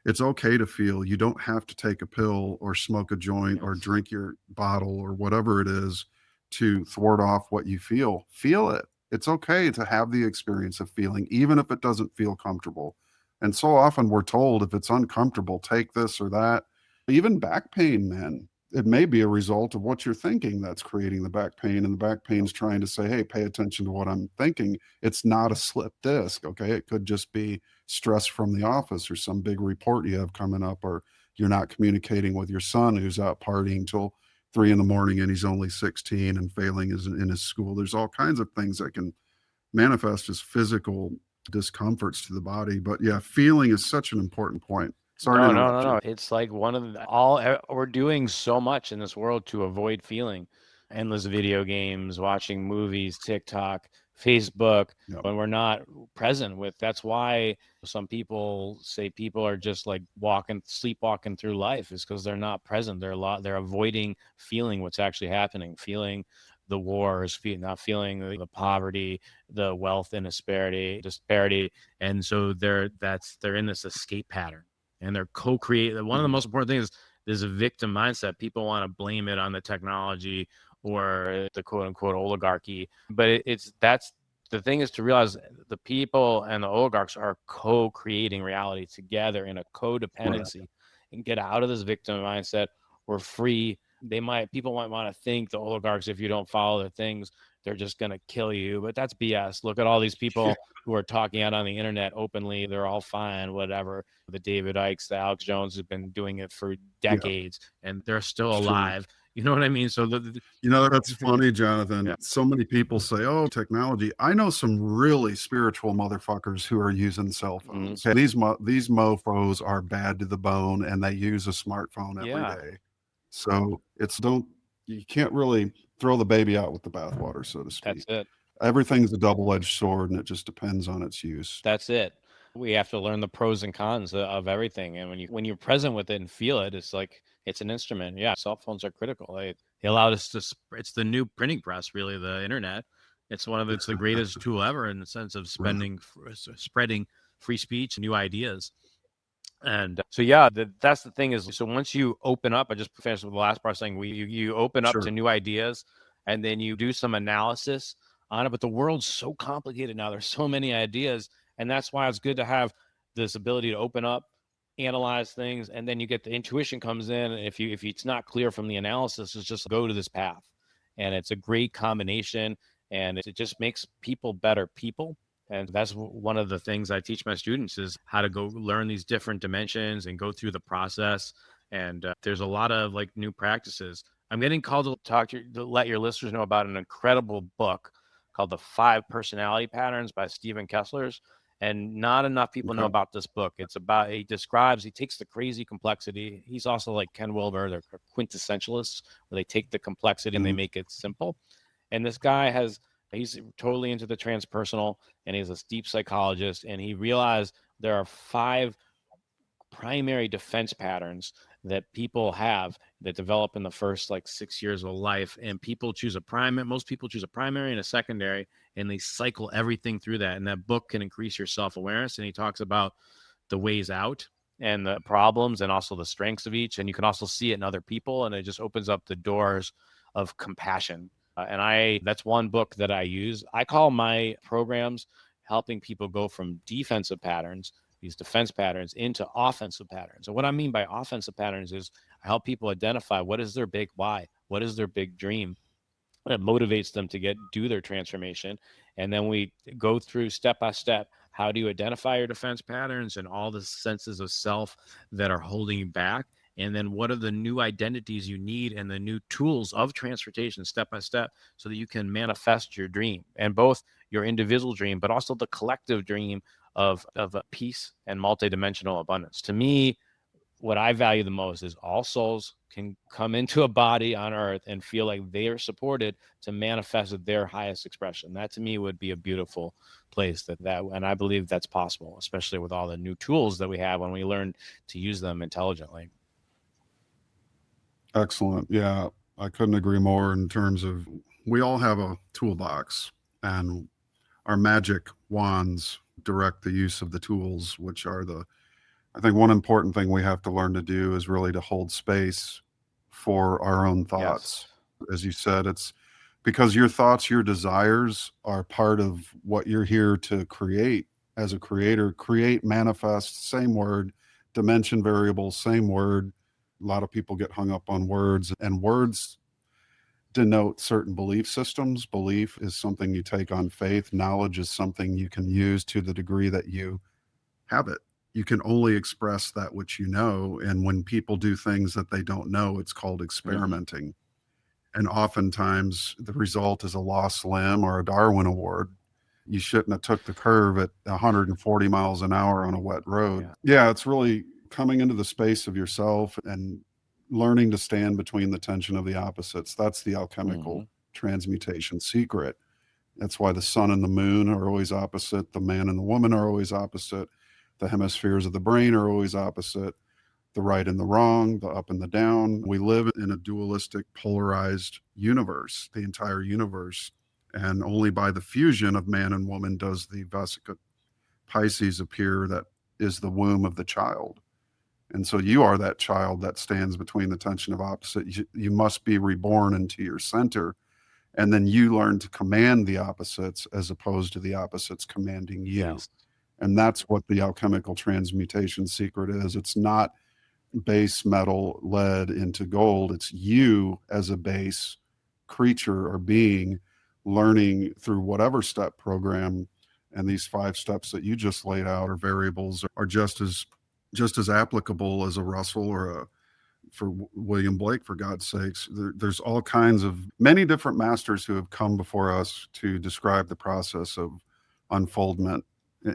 it's okay to feel. You don't have to take a pill or smoke a joint or yes. drink your bottle or whatever it is to thwart off what you feel. Feel it. It's okay to have the experience of feeling, even if it doesn't feel comfortable. And so often we're told if it's uncomfortable, take this or that. Even back pain, man, it may be a result of what you're thinking that's creating the back pain. And the back pain's trying to say, hey, pay attention to what I'm thinking. It's not a slip disc. Okay. It could just be stress from the office or some big report you have coming up, or you're not communicating with your son who's out partying till 3 in the morning and he's only 16 and failing in his school. There's all kinds of things that can manifest as physical discomforts to the body. But yeah, feeling is such an important point. Sorry to No, no, no, interrupt you. no. It's like one of the all we're doing so much in this world to avoid feeling. Endless video games, watching movies, TikTok, Facebook, Yeah, when we're not present with. That's why some people say people are just like sleepwalking through life, is because they're not present. They're avoiding feeling what's actually happening, feeling the wars, not feeling the poverty, the wealth disparity, and so they're in this escape pattern, and they're co-create. One of the most important things is there's a victim mindset. People want to blame it on the technology or the quote unquote oligarchy, but that's the thing, is to realize the people and the oligarchs are co-creating reality together in a right. codependency, and get out of this victim mindset. We're free. People might want to think the oligarchs, if you don't follow their things, they're just going to kill you, but that's BS. Look at all these people who are talking out on the internet openly. They're all fine, whatever. The David Ikes, the Alex Jones have been doing it for Yeah, decades, and they're still sure. alive. You know what I mean? So That's funny, Jonathan. yeah. So many people say, oh, technology. I know some really spiritual motherfuckers who are using cell Mhm. phones. Okay, these mofos are bad to the bone and they use a smartphone every Yeah, day. So it's don't you can't really throw the baby out with the bathwater, so to that's speak. it. Everything's a double-edged sword and it just depends on its use. That's it. We have to learn the pros and cons of everything, and when you're present with it and feel it, it's like it's an instrument. Yeah, cell phones are critical. They allowed us to. It's the new printing press, really. The internet. It's the greatest tool ever in the sense of Right. spreading free speech, new ideas. And so, yeah, that's the thing is, so once you open up, I just finished with the last part saying you open up to Sure. new ideas, and then you do some analysis on it. But the world's so complicated now. There's so many ideas. And that's why it's good to have this ability to open up, analyze things, and then you get the intuition comes in. And if it's not clear from the analysis, it's just go to this path. And it's a great combination, and it just makes people better people. And that's one of the things I teach my students, is how to go learn these different dimensions and go through the process. And there's a lot of like new practices. I'm getting called to to let your listeners know about an incredible book called The Five Personality Patterns by Stephen Kessler's. And not enough people know Okay. about this book. He takes the crazy complexity. He's also like Ken Wilber, they're quintessentialists, where they take the complexity and they Mhm. make it simple. And this guy he's totally into the transpersonal, and he's a deep psychologist, and he realized there are 5 primary defense patterns that people have that develop in the first like 6 years of life. And most people choose a primary and a secondary, and they cycle everything through that. And that book can increase your self-awareness. And he talks about the ways out and the problems and also the strengths of each. And you can also see it in other people. And it just opens up the doors of compassion. That's one book that I use. I call my programs helping people go from defensive patterns, these defense patterns, into offensive patterns. And what I mean by offensive patterns is I help people identify what is their big why, what is their big dream, that motivates them to do their transformation. And then we go through step by step. How do you identify your defense patterns and all the senses of self that are holding you back? And then what are the new identities you need and the new tools of transportation step by step so that you can manifest your dream, and both your individual dream, but also the collective dream of peace and multidimensional abundance. To me, what I value the most is all souls can come into a body on earth and feel like they are supported to manifest their highest expression. That to me would be a beautiful place and I believe that's possible, especially with all the new tools that we have when we learn to use them intelligently. Excellent. Yeah, I couldn't agree more in terms of we all have a toolbox, and our magic wands direct the use of the tools, which are I think one important thing we have to learn to do is really to hold space for our own Yes. thoughts. As you said, it's because your thoughts, your desires are part of what you're here to create as a creator. Create, manifest, same word, dimension variable, same word. A lot of people get hung up on words, and words denote certain belief systems. Belief is something you take on faith. Knowledge is something you can use to the degree that you have it. You can only express that which you know. And when people do things that they don't know, it's called Mm-hmm. experimenting. And oftentimes the result is a lost limb or a Darwin Award. You shouldn't have took the curve at 140 miles an hour on a wet road. Yeah. Yeah, it's really coming into the space of yourself and learning to stand between the tension of the opposites. That's the Mm-hmm. alchemical transmutation secret. That's why the sun and the moon are always opposite. The man and the woman are always opposite. The hemispheres of the brain are always opposite. The right and the wrong, the up and the down. We live in a dualistic, polarized universe, the entire universe. And only by the fusion of man and woman does the Vesica Pisces appear, that is the womb of the child. And so you are that child that stands between the tension of opposite. You must be reborn into your center, and then you learn to command the opposites as opposed to the opposites commanding you. Yes. And that's what the alchemical transmutation secret is. It's not base metal lead into gold. It's you as a base creature or being learning through whatever step program. And these 5 steps that you just laid out or variables are just as applicable as a Russell or a for William Blake, for God's sakes. There's all kinds of many different masters who have come before us to describe the process of unfoldment,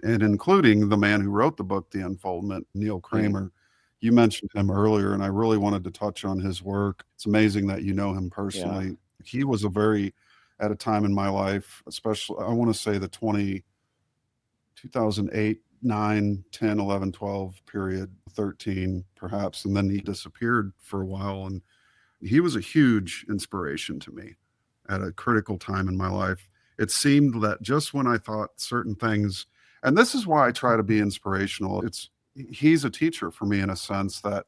and including the man who wrote the book, The Unfoldment, Neil Mm. Kramer. You mentioned him earlier, and I really wanted to touch on his work. It's amazing that you know him Yeah. personally. He was at a time in my life, especially, I want to say the 2008, 9, 10, 11, 12 period, 13 perhaps, and then he disappeared for a while. And he was a huge inspiration to me at a critical time in my life. It seemed that just when I thought certain things, and this is why I try to be inspirational, he's a teacher for me in a sense that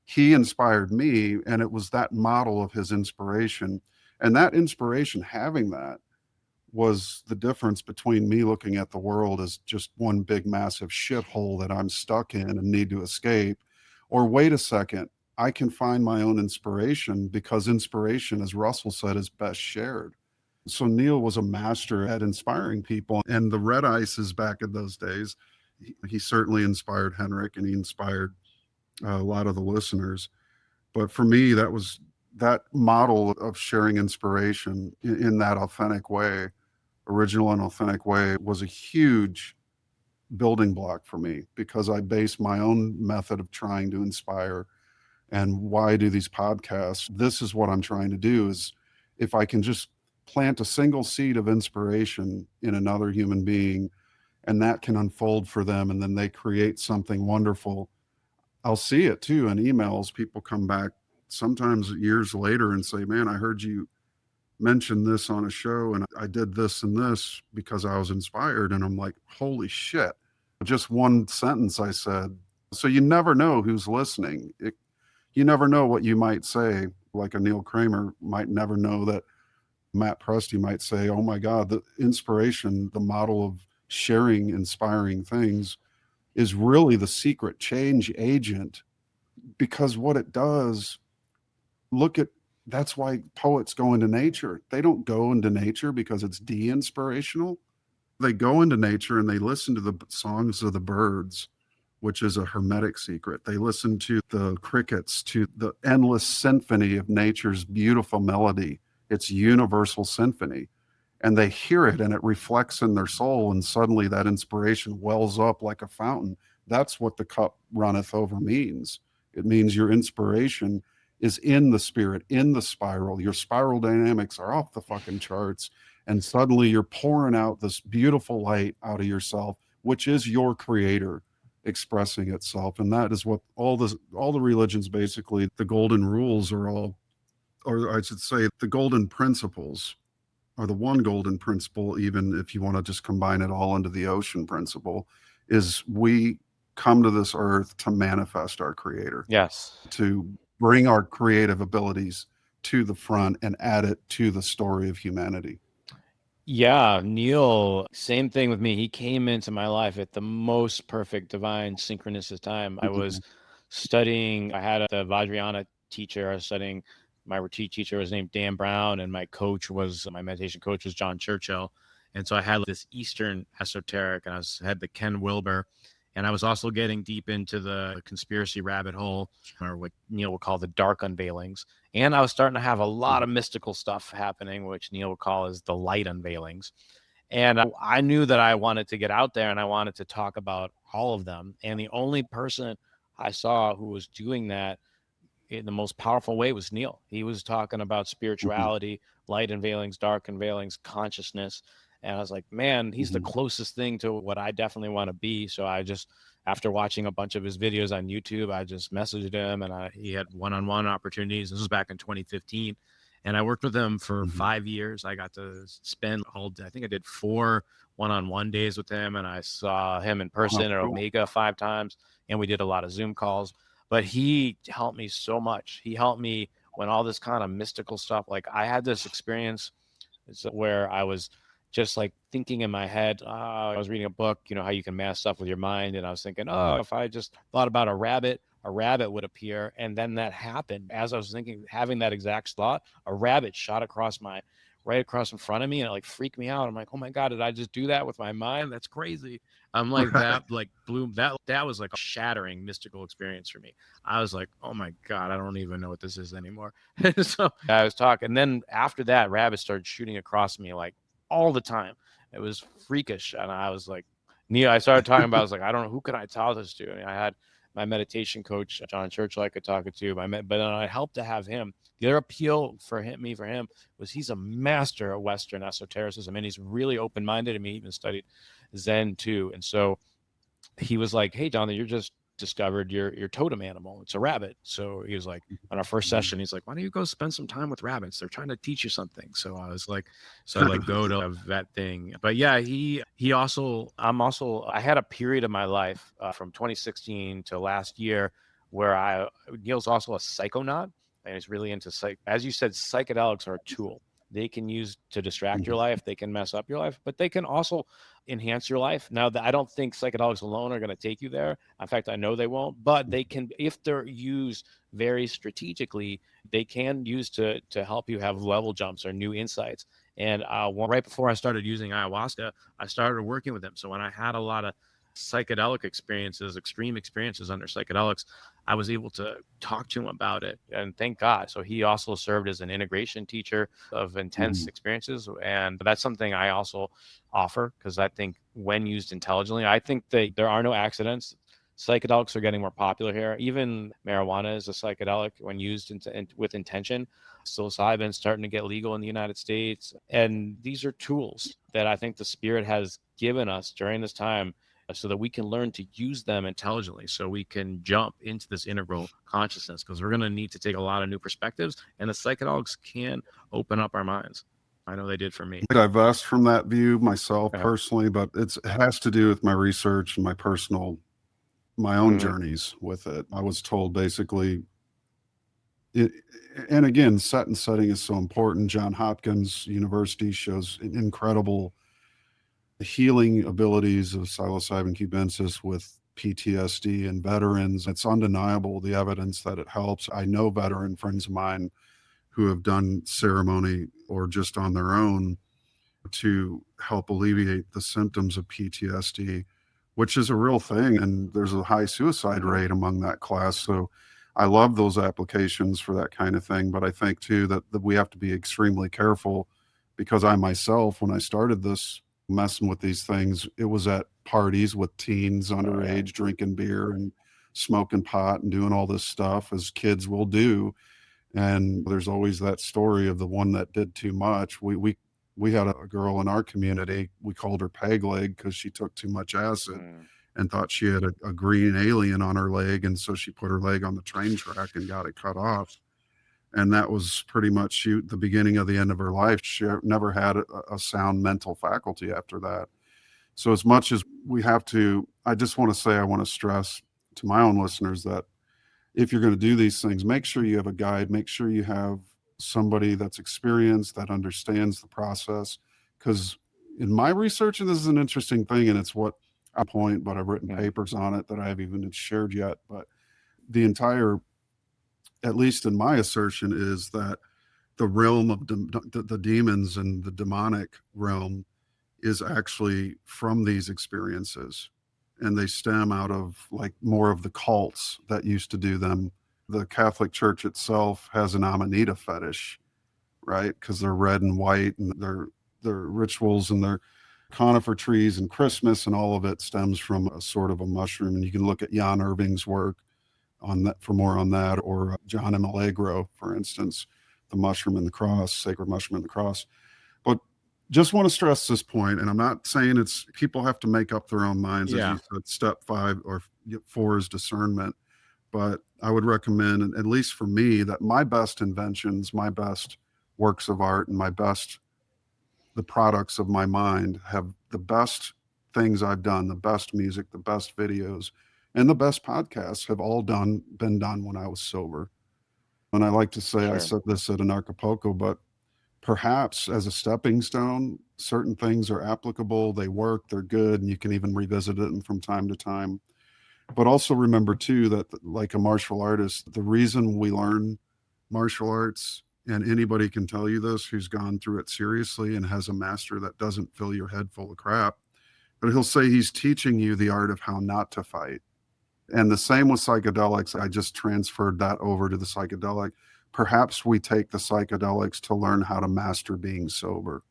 he inspired me, and it was that model of his inspiration. And that inspiration, having that, was the difference between me looking at the world as just one big massive shithole that I'm stuck in and need to escape, or wait a second, I can find my own inspiration, because inspiration, as Russell said, is best shared. So Neil was a master at inspiring people, and the red ices back in those days, he certainly inspired Henrik, and he inspired a lot of the listeners. But for me, that model of sharing inspiration in that authentic way, original and authentic way, was a huge building block for me, because I base my own method of trying to inspire. And why I do these podcasts, this is what I'm trying to do, is if I can just plant a single seed of inspiration in another human being, and that can unfold for them, and then they create something wonderful. I'll see it too in emails. People come back sometimes years later and say, man, I heard you mention this on a show, and I did this and this because I was inspired. And I'm like, holy shit, just one sentence I said. So you never know who's listening. You never know what you might say. Like a Neil Kramer might never know that Matt Presti might say, oh my God, the inspiration, the model of sharing inspiring things, is really the secret change agent. Because what it does, look at, that's why poets go into nature. They don't go into nature because it's de-inspirational. They go into nature and they listen to the songs of the birds, which is a hermetic secret. They listen to the crickets, to the endless symphony of nature's beautiful melody. It's universal symphony. And they hear it and it reflects in their soul, and suddenly that inspiration wells up like a fountain. That's what the cup runneth over means. It means your inspiration is in the spirit, in the spiral. Your spiral dynamics are off the fucking charts. And suddenly you're pouring out this beautiful light out of yourself, which is your creator expressing itself. And that is what all the religions, basically, the golden rules are all, or I should say the golden principles, or the one golden principle, even if you want to just combine it all into the ocean principle, is we come to this earth to manifest our creator, Yes. to bring our creative abilities to the front and add it to the story of humanity. Yeah, Neil, same thing with me. He came into my life at the most perfect divine synchronistic time. I was studying, I had the Vajrayana teacher. I was studying, my retreat teacher was named Dan Brown, and my meditation coach was John Churchill. And so I had this Eastern esoteric, and had the Ken Wilber. And I was also getting deep into the conspiracy rabbit hole, or what Neil would call the dark unveilings. And I was starting to have a lot of mystical stuff happening, which Neil would call as the light unveilings. And I knew that I wanted to get out there and I wanted to talk about all of them. And the only person I saw who was doing that in the most powerful way was Neil. He was talking about spirituality, light unveilings, dark unveilings, consciousness. And I was like, man, he's the closest thing to what I definitely want to be. So I just, after watching a bunch of his videos on YouTube, I just messaged him, and he had one-on-one opportunities. This was back in 2015. And I worked with him for 5 years. I got to spend I think I did 4 one-on-one days with him, and I saw him in person at Omega 5 times, and we did a lot of Zoom calls. But he helped me so much. He helped me when all this kind of mystical stuff, like I had this experience where I was just like thinking in my head, I was reading a book, how you can mask stuff with your mind. And I was thinking, if I just thought about a rabbit would appear. And then that happened. As I was thinking, having that exact thought, a rabbit shot right across in front of me, and it like freaked me out. I'm like, oh my God, did I just do that with my mind? That's crazy. I'm like, that like blew that was like a shattering mystical experience for me. I was like, oh my God, I don't even know what this is anymore. So I was talking. And then after that, rabbits started shooting across me like all the time. It was freakish. And I was like, Neil, I started talking about, I was like, I don't know, who can I tell this to? And I had my meditation coach, John Churchill, I could talk it to. But then I helped to have him. The other appeal for him was he's a master at Western esotericism, and he's really open-minded. I mean, he even studied Zen too. And so he was like, hey, Jonathan, you're just discovered your totem animal. It's a rabbit. So he was like, on our first session, he's like, why don't you go spend some time with rabbits? They're trying to teach you something. So I was like, I like go to that thing. But yeah, I had a period of my life from 2016 to last year where Neil's also a psychonaut, and he's really into as you said, psychedelics are a tool. They can use to distract your life. They can mess up your life, but they can also enhance your life. Now, I don't think psychedelics alone are going to take you there. In fact, I know they won't, but they can, if they're used very strategically, they can use to help you have level jumps or new insights. And right before I started using ayahuasca, I started working with them. So when I had a lot of psychedelic experiences, extreme experiences under psychedelics, I was able to talk to him about it, and thank God. So he also served as an integration teacher of intense experiences, and that's something I also offer, because I think when used intelligently. I think that there are no accidents. Psychedelics are getting more popular here. Even marijuana is a psychedelic when used with intention. Psilocybin is starting to get legal in the United States. And these are tools that I think the spirit has given us during this time so that we can learn to use them intelligently, so we can jump into this integral consciousness, because we're going to need to take a lot of new perspectives, and the psychedelics can open up our minds. I know they did for me. I divest from that view myself Uh-huh. personally, but it has to do with my research and my own journeys with it. I was told basically, and again, set and setting is so important. John Hopkins University shows incredible healing abilities of psilocybin cubensis with PTSD and veterans. It's undeniable, the evidence that it helps. I know veteran friends of mine who have done ceremony or just on their own to help alleviate the symptoms of PTSD, which is a real thing. And there's a high suicide rate among that class. So I love those applications for that kind of thing. But I think too that we have to be extremely careful, because I myself, when I started this messing with these things, it was at parties with teens underage drinking beer and smoking pot and doing all this stuff as kids will do. And there's always that story of the one that did too much. We had a girl in our community, we called her peg leg because she took too much acid and thought she had a green alien on her leg. And so she put her leg on the train track and got it cut off. And that was pretty much the beginning of the end of her life. She never had a sound mental faculty after that. So as much as we have to, I just want to say, I want to stress to my own listeners that if you're going to do these things, make sure you have a guide, make sure you have somebody that's experienced, that understands the process. Because in my research, and this is an interesting thing, and it's what I point, but I've written papers on it that I haven't even shared yet. But the entire, at least in my assertion, is that the realm of the demons and the demonic realm is actually from these experiences. And they stem out of like more of the cults that used to do them. The Catholic Church itself has an Amanita fetish, right? Because they're red and white, and their rituals and their conifer trees and Christmas and all of it stems from a sort of a mushroom. And you can look at Jan Irving's work on that for more on that, or John M. Allegro, for instance, the mushroom and the cross, sacred mushroom and the cross. But just want to stress this point, and I'm not saying it's people have to make up their own minds, as you said, step 5 or 4 is discernment. But I would recommend, at least for me, that my best inventions, my best works of art, and the products of my mind have the best things I've done, the best music, the best videos, and the best podcasts have all been done when I was sober. And I like to say, I said this at an Acapulco, but perhaps as a stepping stone, certain things are applicable, they work, they're good, and you can even revisit it from time to time. But also remember too that, like a martial artist, the reason we learn martial arts, and anybody can tell you this who's gone through it seriously and has a master that doesn't fill your head full of crap, but he'll say he's teaching you the art of how not to fight. And the same with psychedelics. I just transferred that over to the psychedelic. Perhaps we take the psychedelics to learn how to master being sober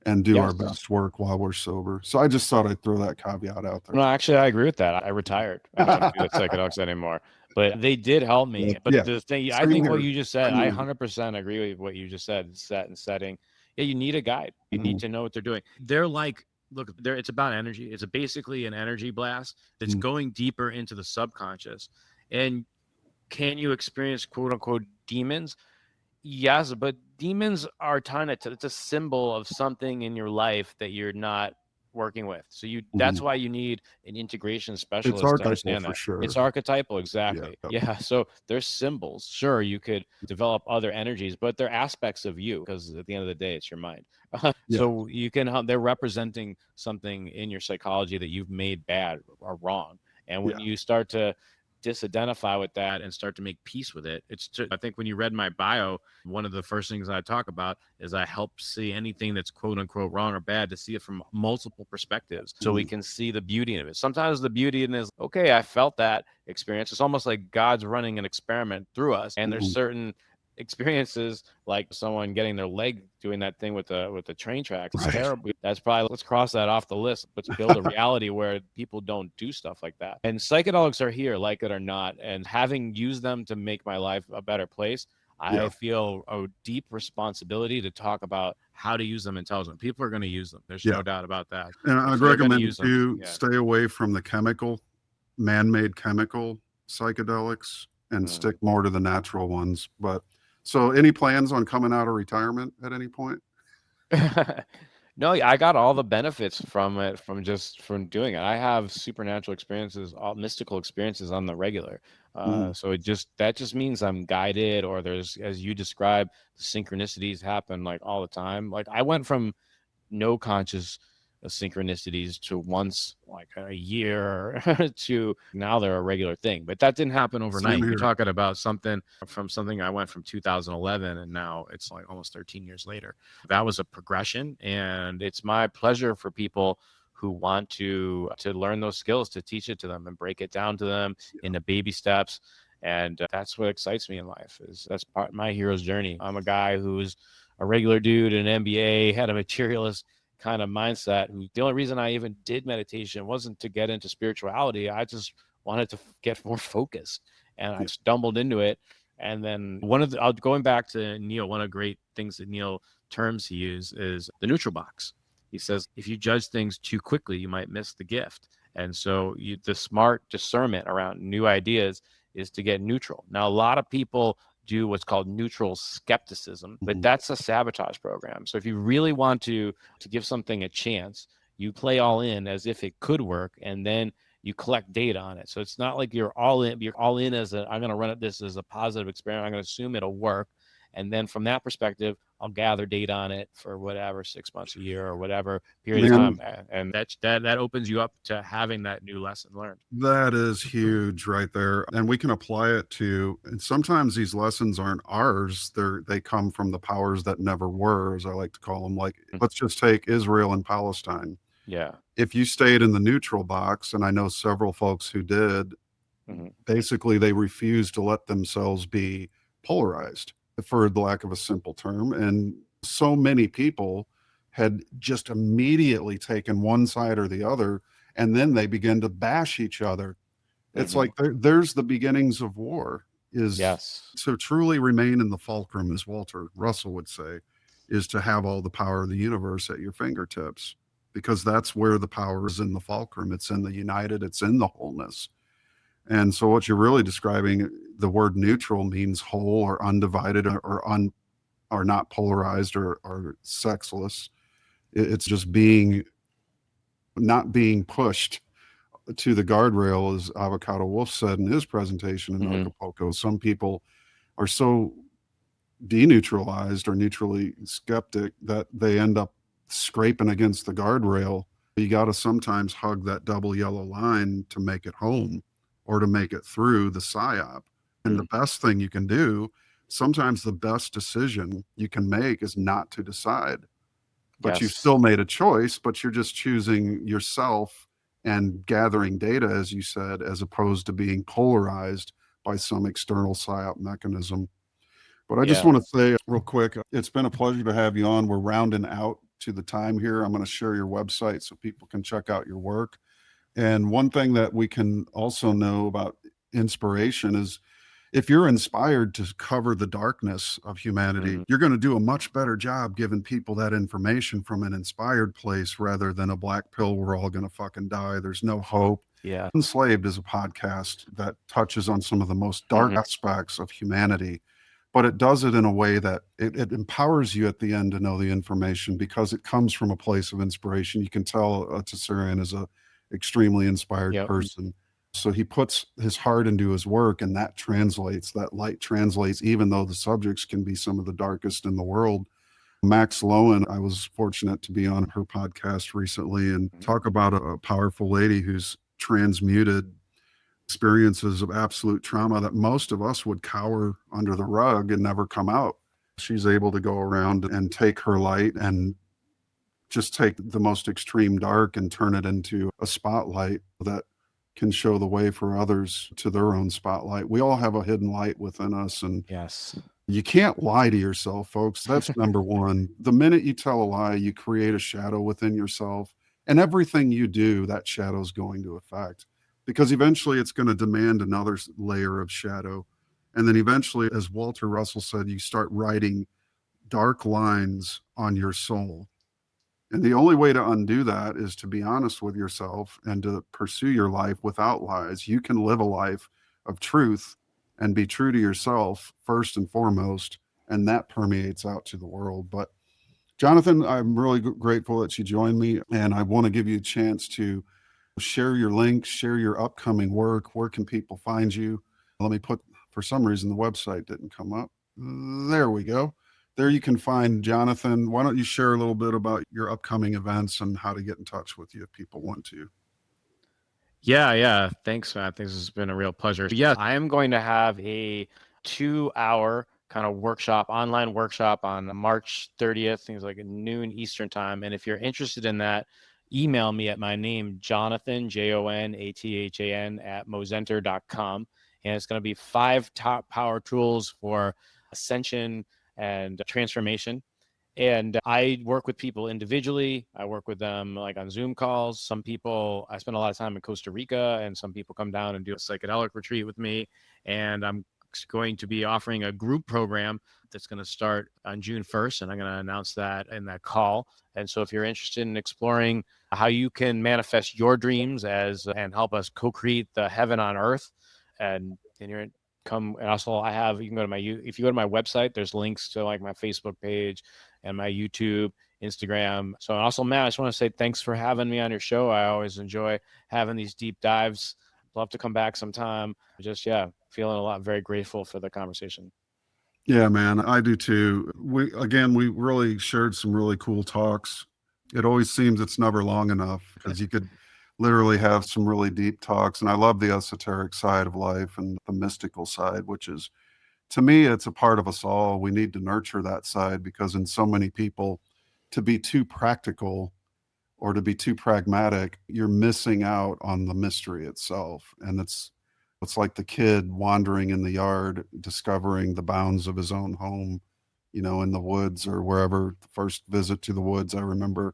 and do our best work while we're sober. So I just thought I'd throw that caveat out there. No, actually, I agree with that. I retired. I don't do the psychedelics anymore, but they did help me. But Yeah. the thing, I Same think here. what you just said, Same I here. 100% agree with what you just said, set and setting. Yeah, you need a guide. You need to know what they're doing. They're like, look, it's about energy. It's basically an energy blast that's going deeper into the subconscious. And can you experience quote unquote demons? Yes, but demons are trying to, it's a symbol of something in your life that you're not working with. So that's why you need an integration It's specialist to archetypal understand for that. sure. It's archetypal, Yeah. exactly. Yeah. So there's symbols. Sure, you could develop other energies, but they're aspects of you, because at the end of the day, it's your mind. Yeah. So you can, they're representing something in your psychology that you've made bad or wrong. And when you start to disidentify with that and start to make peace with it, I think when you read my bio, one of the first things I talk about is I help see anything that's quote unquote wrong or bad, to see it from multiple perspectives, so we can see the beauty of it. Sometimes the beauty in it is, okay, I felt that experience. It's almost like God's running an experiment through us, and there's certain experiences like someone getting their leg doing that thing with the train tracks. It's Right. terrible. That's probably, let's cross that off the list. Let's build a reality where people don't do stuff like that. And psychedelics are here, like it or not. And having used them to make my life a better place, Yeah. I feel a deep responsibility to talk about how to use them intelligently. People are going to use them. There's Yeah. no doubt about that. And If I'd they're going to recommend use them, you yeah. stay away from the man-made chemical psychedelics and Mm. stick more to the natural ones. But so any plans on coming out of retirement at any point? No, I got all the benefits from it from doing it. I have supernatural experiences, all mystical experiences on the regular. Mm, So that just means I'm guided, or there's, as you described, synchronicities happen like all the time. Like I went from no conscious synchronicities to once like a year to now they're a regular thing. But that didn't happen same overnight. You're here. talking about something I went from 2011 and now it's like almost 13 years later. That was a progression, and it's my pleasure for people who want to learn those skills to teach it to them and break it down to them into baby steps. And that's what excites me in life. Is that's part of my hero's journey. I'm a guy who's a regular dude in an MBA, had a materialist kind of mindset. Who, the only reason I even did meditation wasn't to get into spirituality. I just wanted to get more focused, and I Yeah. stumbled into it. And then going back to Neil, one of the great things that Neil terms he used is the neutral box. He says, if you judge things too quickly, you might miss the gift. And so the smart discernment around new ideas is to get neutral. Now, a lot of people do what's called neutral skepticism, but Mhm. that's a sabotage program. So if you really want to give something a chance, you play all in as if it could work, and then you collect data on it. So it's not like you're all in. You're all in as I'm going to run this as a positive experiment. I'm going to assume it'll work, and then from that perspective, I'll gather data on it for whatever 6 months, a year, or whatever period of Man, time, and that opens you up to having that new lesson learned. that is huge right there. And we can apply it to, and sometimes these lessons aren't ours. They come from the powers that never were, as I like to call them. Like, let's just take Israel and Palestine. Yeah. If you stayed in the neutral box, and I know several folks who did, Mm-hmm. basically they refused to let themselves be polarized, for the lack of a simple term. And so many people had just immediately taken one side or the other, and then they begin to bash each other. It's Mm-hmm. like there's the beginnings of war. Is Yes. to truly remain in the fulcrum, as Walter Russell would say, is to have all the power of the universe at your fingertips, because that's where the power is, in the fulcrum. It's in the united, it's in the wholeness. And so what you're really describing, the word neutral means whole or undivided or not polarized or sexless. It's just being, not being pushed to the guardrail, as Avocado Wolf said in his presentation in Mm-hmm. Acapulco. Some people are so deneutralized or neutrally skeptic that they end up scraping against the guardrail. You got to sometimes hug that double yellow line to make it home, or to make it through the psyop. And the best thing you can do, sometimes the best decision you can make, is not to decide. But you've Yes. still made a choice, but you're just choosing yourself and gathering data, as you said, as opposed to being polarized by some external psyop mechanism. But I just Yeah. want to say real quick, it's been a pleasure to have you on. We're rounding out to the time here. I'm going to share your website so people can check out your work. And one thing that we can also know about inspiration is, if you're inspired to cover the darkness of humanity, Mm-hmm. you're going to do a much better job giving people that information from an inspired place, rather than a black pill, we're all going to fucking die, there's no hope. Yeah. Enslaved is a podcast that touches on some of the most dark Mm-hmm. aspects of humanity, but it does it in a way that it empowers you at the end to know the information, because it comes from a place of inspiration. You can tell Tessarian is a extremely inspired Yep. person. So he puts his heart into his work, and that translates, that light translates, even though the subjects can be some of the darkest in the world. Max Lowen, I was fortunate to be on her podcast recently and Mm-hmm. talk about a powerful lady who's transmuted experiences of absolute trauma that most of us would cower under the rug and never come out. She's able to go around and take her light and just take the most extreme dark and turn it into a spotlight that can show the way for others to their own spotlight. We all have a hidden light within us, and Yes. You can't lie to yourself, folks. That's number one. The minute you tell a lie, you create a shadow within yourself. And everything you do, that shadow is going to affect because eventually it's going to demand another layer of shadow. And then eventually, as Walter Russell said, you start writing dark lines on your soul. And the only way to undo that is to be honest with yourself and to pursue your life without lies. You can live a life of truth and be true to yourself first and foremost, and that permeates out to the world. But Jonathan, I'm really grateful that you joined me, and I want to give you a chance to share your links, share your upcoming work. Where can people find you? Let me put, for some reason, the website didn't come up. There we go. There you can find Jonathan. Why don't you share a little bit about your upcoming events and how to get in touch with you if people want to? Yeah. Thanks, Matt. This has been a real pleasure. Yeah, I am going to have a 2-hour kind of workshop, online workshop on March 30th, things like at noon Eastern time. And if you're interested in that, email me at my name, Jonathan, JONATHAN at Mozenter.com. And it's going to be 5 top power tools for ascension and transformation. And I work with people individually. I work with them like on Zoom calls. Some people, I spend a lot of time in Costa Rica, and some people come down and do a psychedelic retreat with me. And I'm going to be offering a group program that's going to start on June 1st. And I'm going to announce that in that call. And so if you're interested in exploring how you can manifest your dreams and help us co-create the heaven on earth, and you're come, and also I have, you can go to if you go to my website, there's links to like my Facebook page and my YouTube, Instagram. So also, Matt, I just want to say thanks for having me on your show. I always enjoy having these deep dives. Love to come back sometime. Yeah, feeling very grateful for the conversation. Yeah, man, I do too. We really shared some really cool talks. It always seems it's never long enough because you could literally have some really deep talks. And I love the esoteric side of life and the mystical side, which is, to me, it's a part of us all. We need to nurture that side because in so many people, to be too practical or to be too pragmatic, you're missing out on the mystery itself. And it's like the kid wandering in the yard, discovering the bounds of his own home, in the woods or wherever. The first visit to the woods, I remember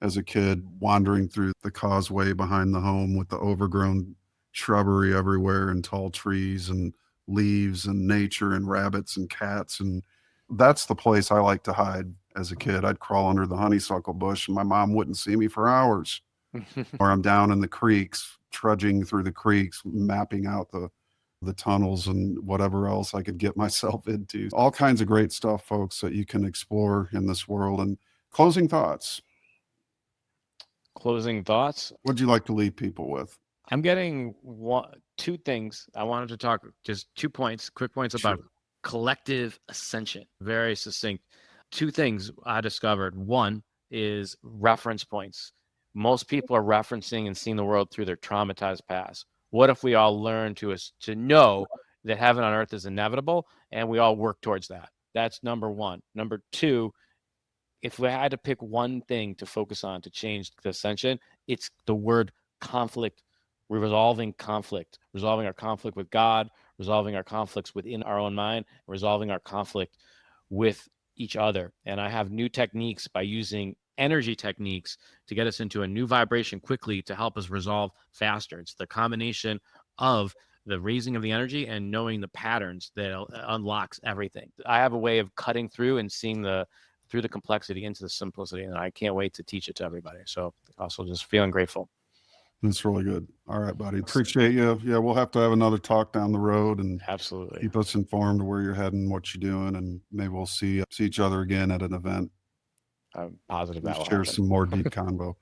as a kid wandering through the causeway behind the home with the overgrown shrubbery everywhere and tall trees and leaves and nature and rabbits and cats. And that's the place I like to hide as a kid. I'd crawl under the honeysuckle bush and my mom wouldn't see me for hours. Or I'm down in the creeks, trudging through the creeks, mapping out the tunnels and whatever else I could get myself into. All kinds of great stuff, folks, that you can explore in this world. And closing thoughts. Closing thoughts. What'd you like to leave people with? I'm getting two things. I wanted to talk just 2 points, quick points about collective ascension. Very succinct. 2 things I discovered. One is reference points. Most people are referencing and seeing the world through their traumatized past. What if we all learn to know that heaven on earth is inevitable and we all work towards that? That's number one. Number two, if we had to pick one thing to focus on to change the ascension, it's the word conflict. We're resolving our conflict with God, resolving our conflicts within our own mind, resolving our conflict with each other. And I have new techniques by using energy techniques to get us into a new vibration quickly to help us resolve faster. It's the combination of the raising of the energy and knowing the patterns that unlocks everything. I have a way of cutting through and seeing through the complexity into the simplicity, and I can't wait to teach it to everybody. So also just feeling grateful. That's really good. All right, buddy. Appreciate you. Yeah, we'll have to have another talk down the road and absolutely keep us informed of where you're heading, what you're doing, and maybe we'll see each other again at an event. I'm positive that will share happen. Some more deep convo.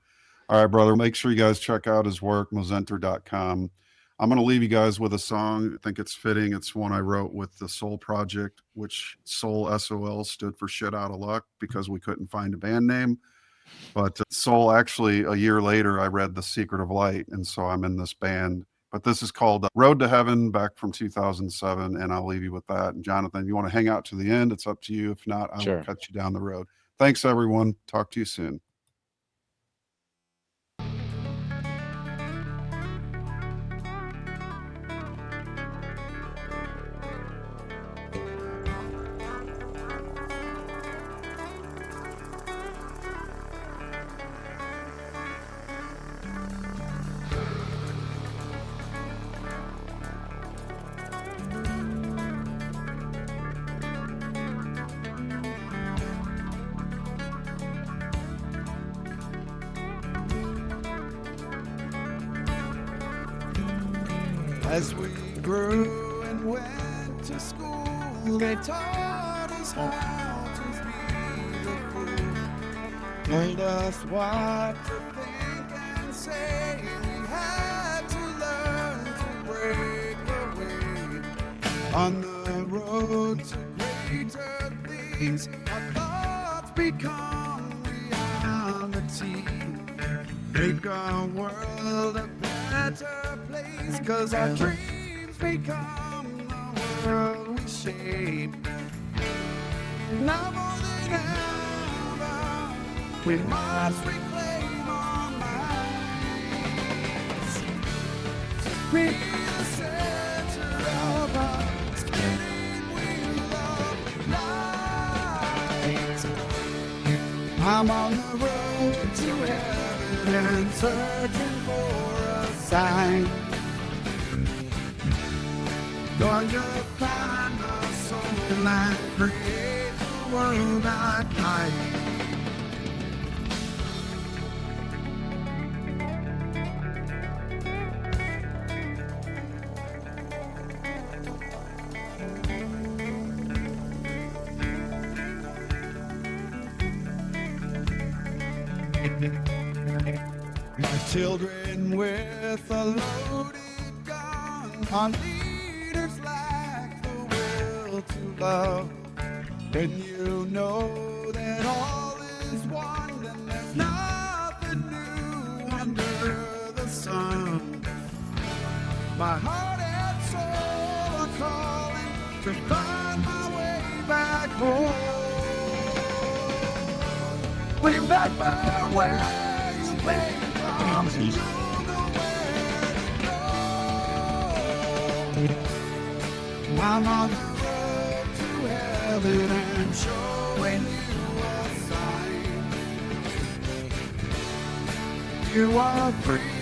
All right, brother. Make sure you guys check out his work, Mozenter.com. I'm going to leave you guys with a song. I think it's fitting. It's one I wrote with the Soul Project, which Soul, SOL, stood for shit out of luck because we couldn't find a band name. But Soul, actually, a year later, I read The Secret of Light, and so I'm in this band. But this is called Road to Heaven, back from 2007, and I'll leave you with that. And Jonathan, if you want to hang out to the end, it's up to you. If not, I will cut you down the road. Thanks, everyone. Talk to you soon. As we grew and went to school, they taught us how to be the fool. Told us what to think and say. We had to learn to break away. On the road to greater things, our thoughts become reality. Make our world a better place, 'cause our dreams become the world we shape. Now more than ever, we must reclaim our minds. Be the center of our spinning wheel of light. I'm on the road to heaven and searching for a sign. Gonna find my soul and create the world I'd like. My children with a loaded gun, our leaders lack the will to love. When you know that all is one, then there's nothing new under the sun. My heart and soul are calling to find my way back home. Remember where you came from, you know where to go. I'm on the road to heaven and showing you a sign. You are free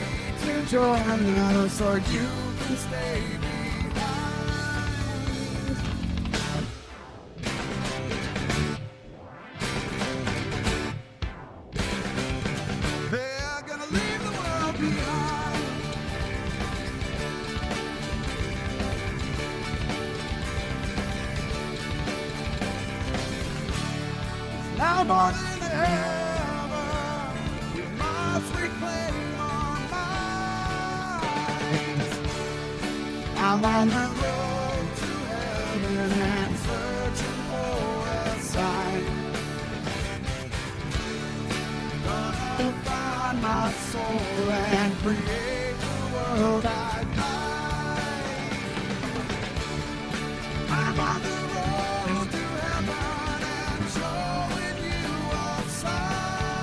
to join us, or you can stay behind. They're gonna leave the world behind. Now more than ever, we must reclaim our minds. I'm on the road to heaven and searching for a sign. Gonna find my soul and create the world I'd like. I'm on the road to heaven and showing you a sign.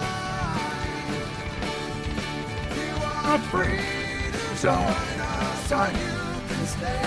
You are free to join us, or you can stay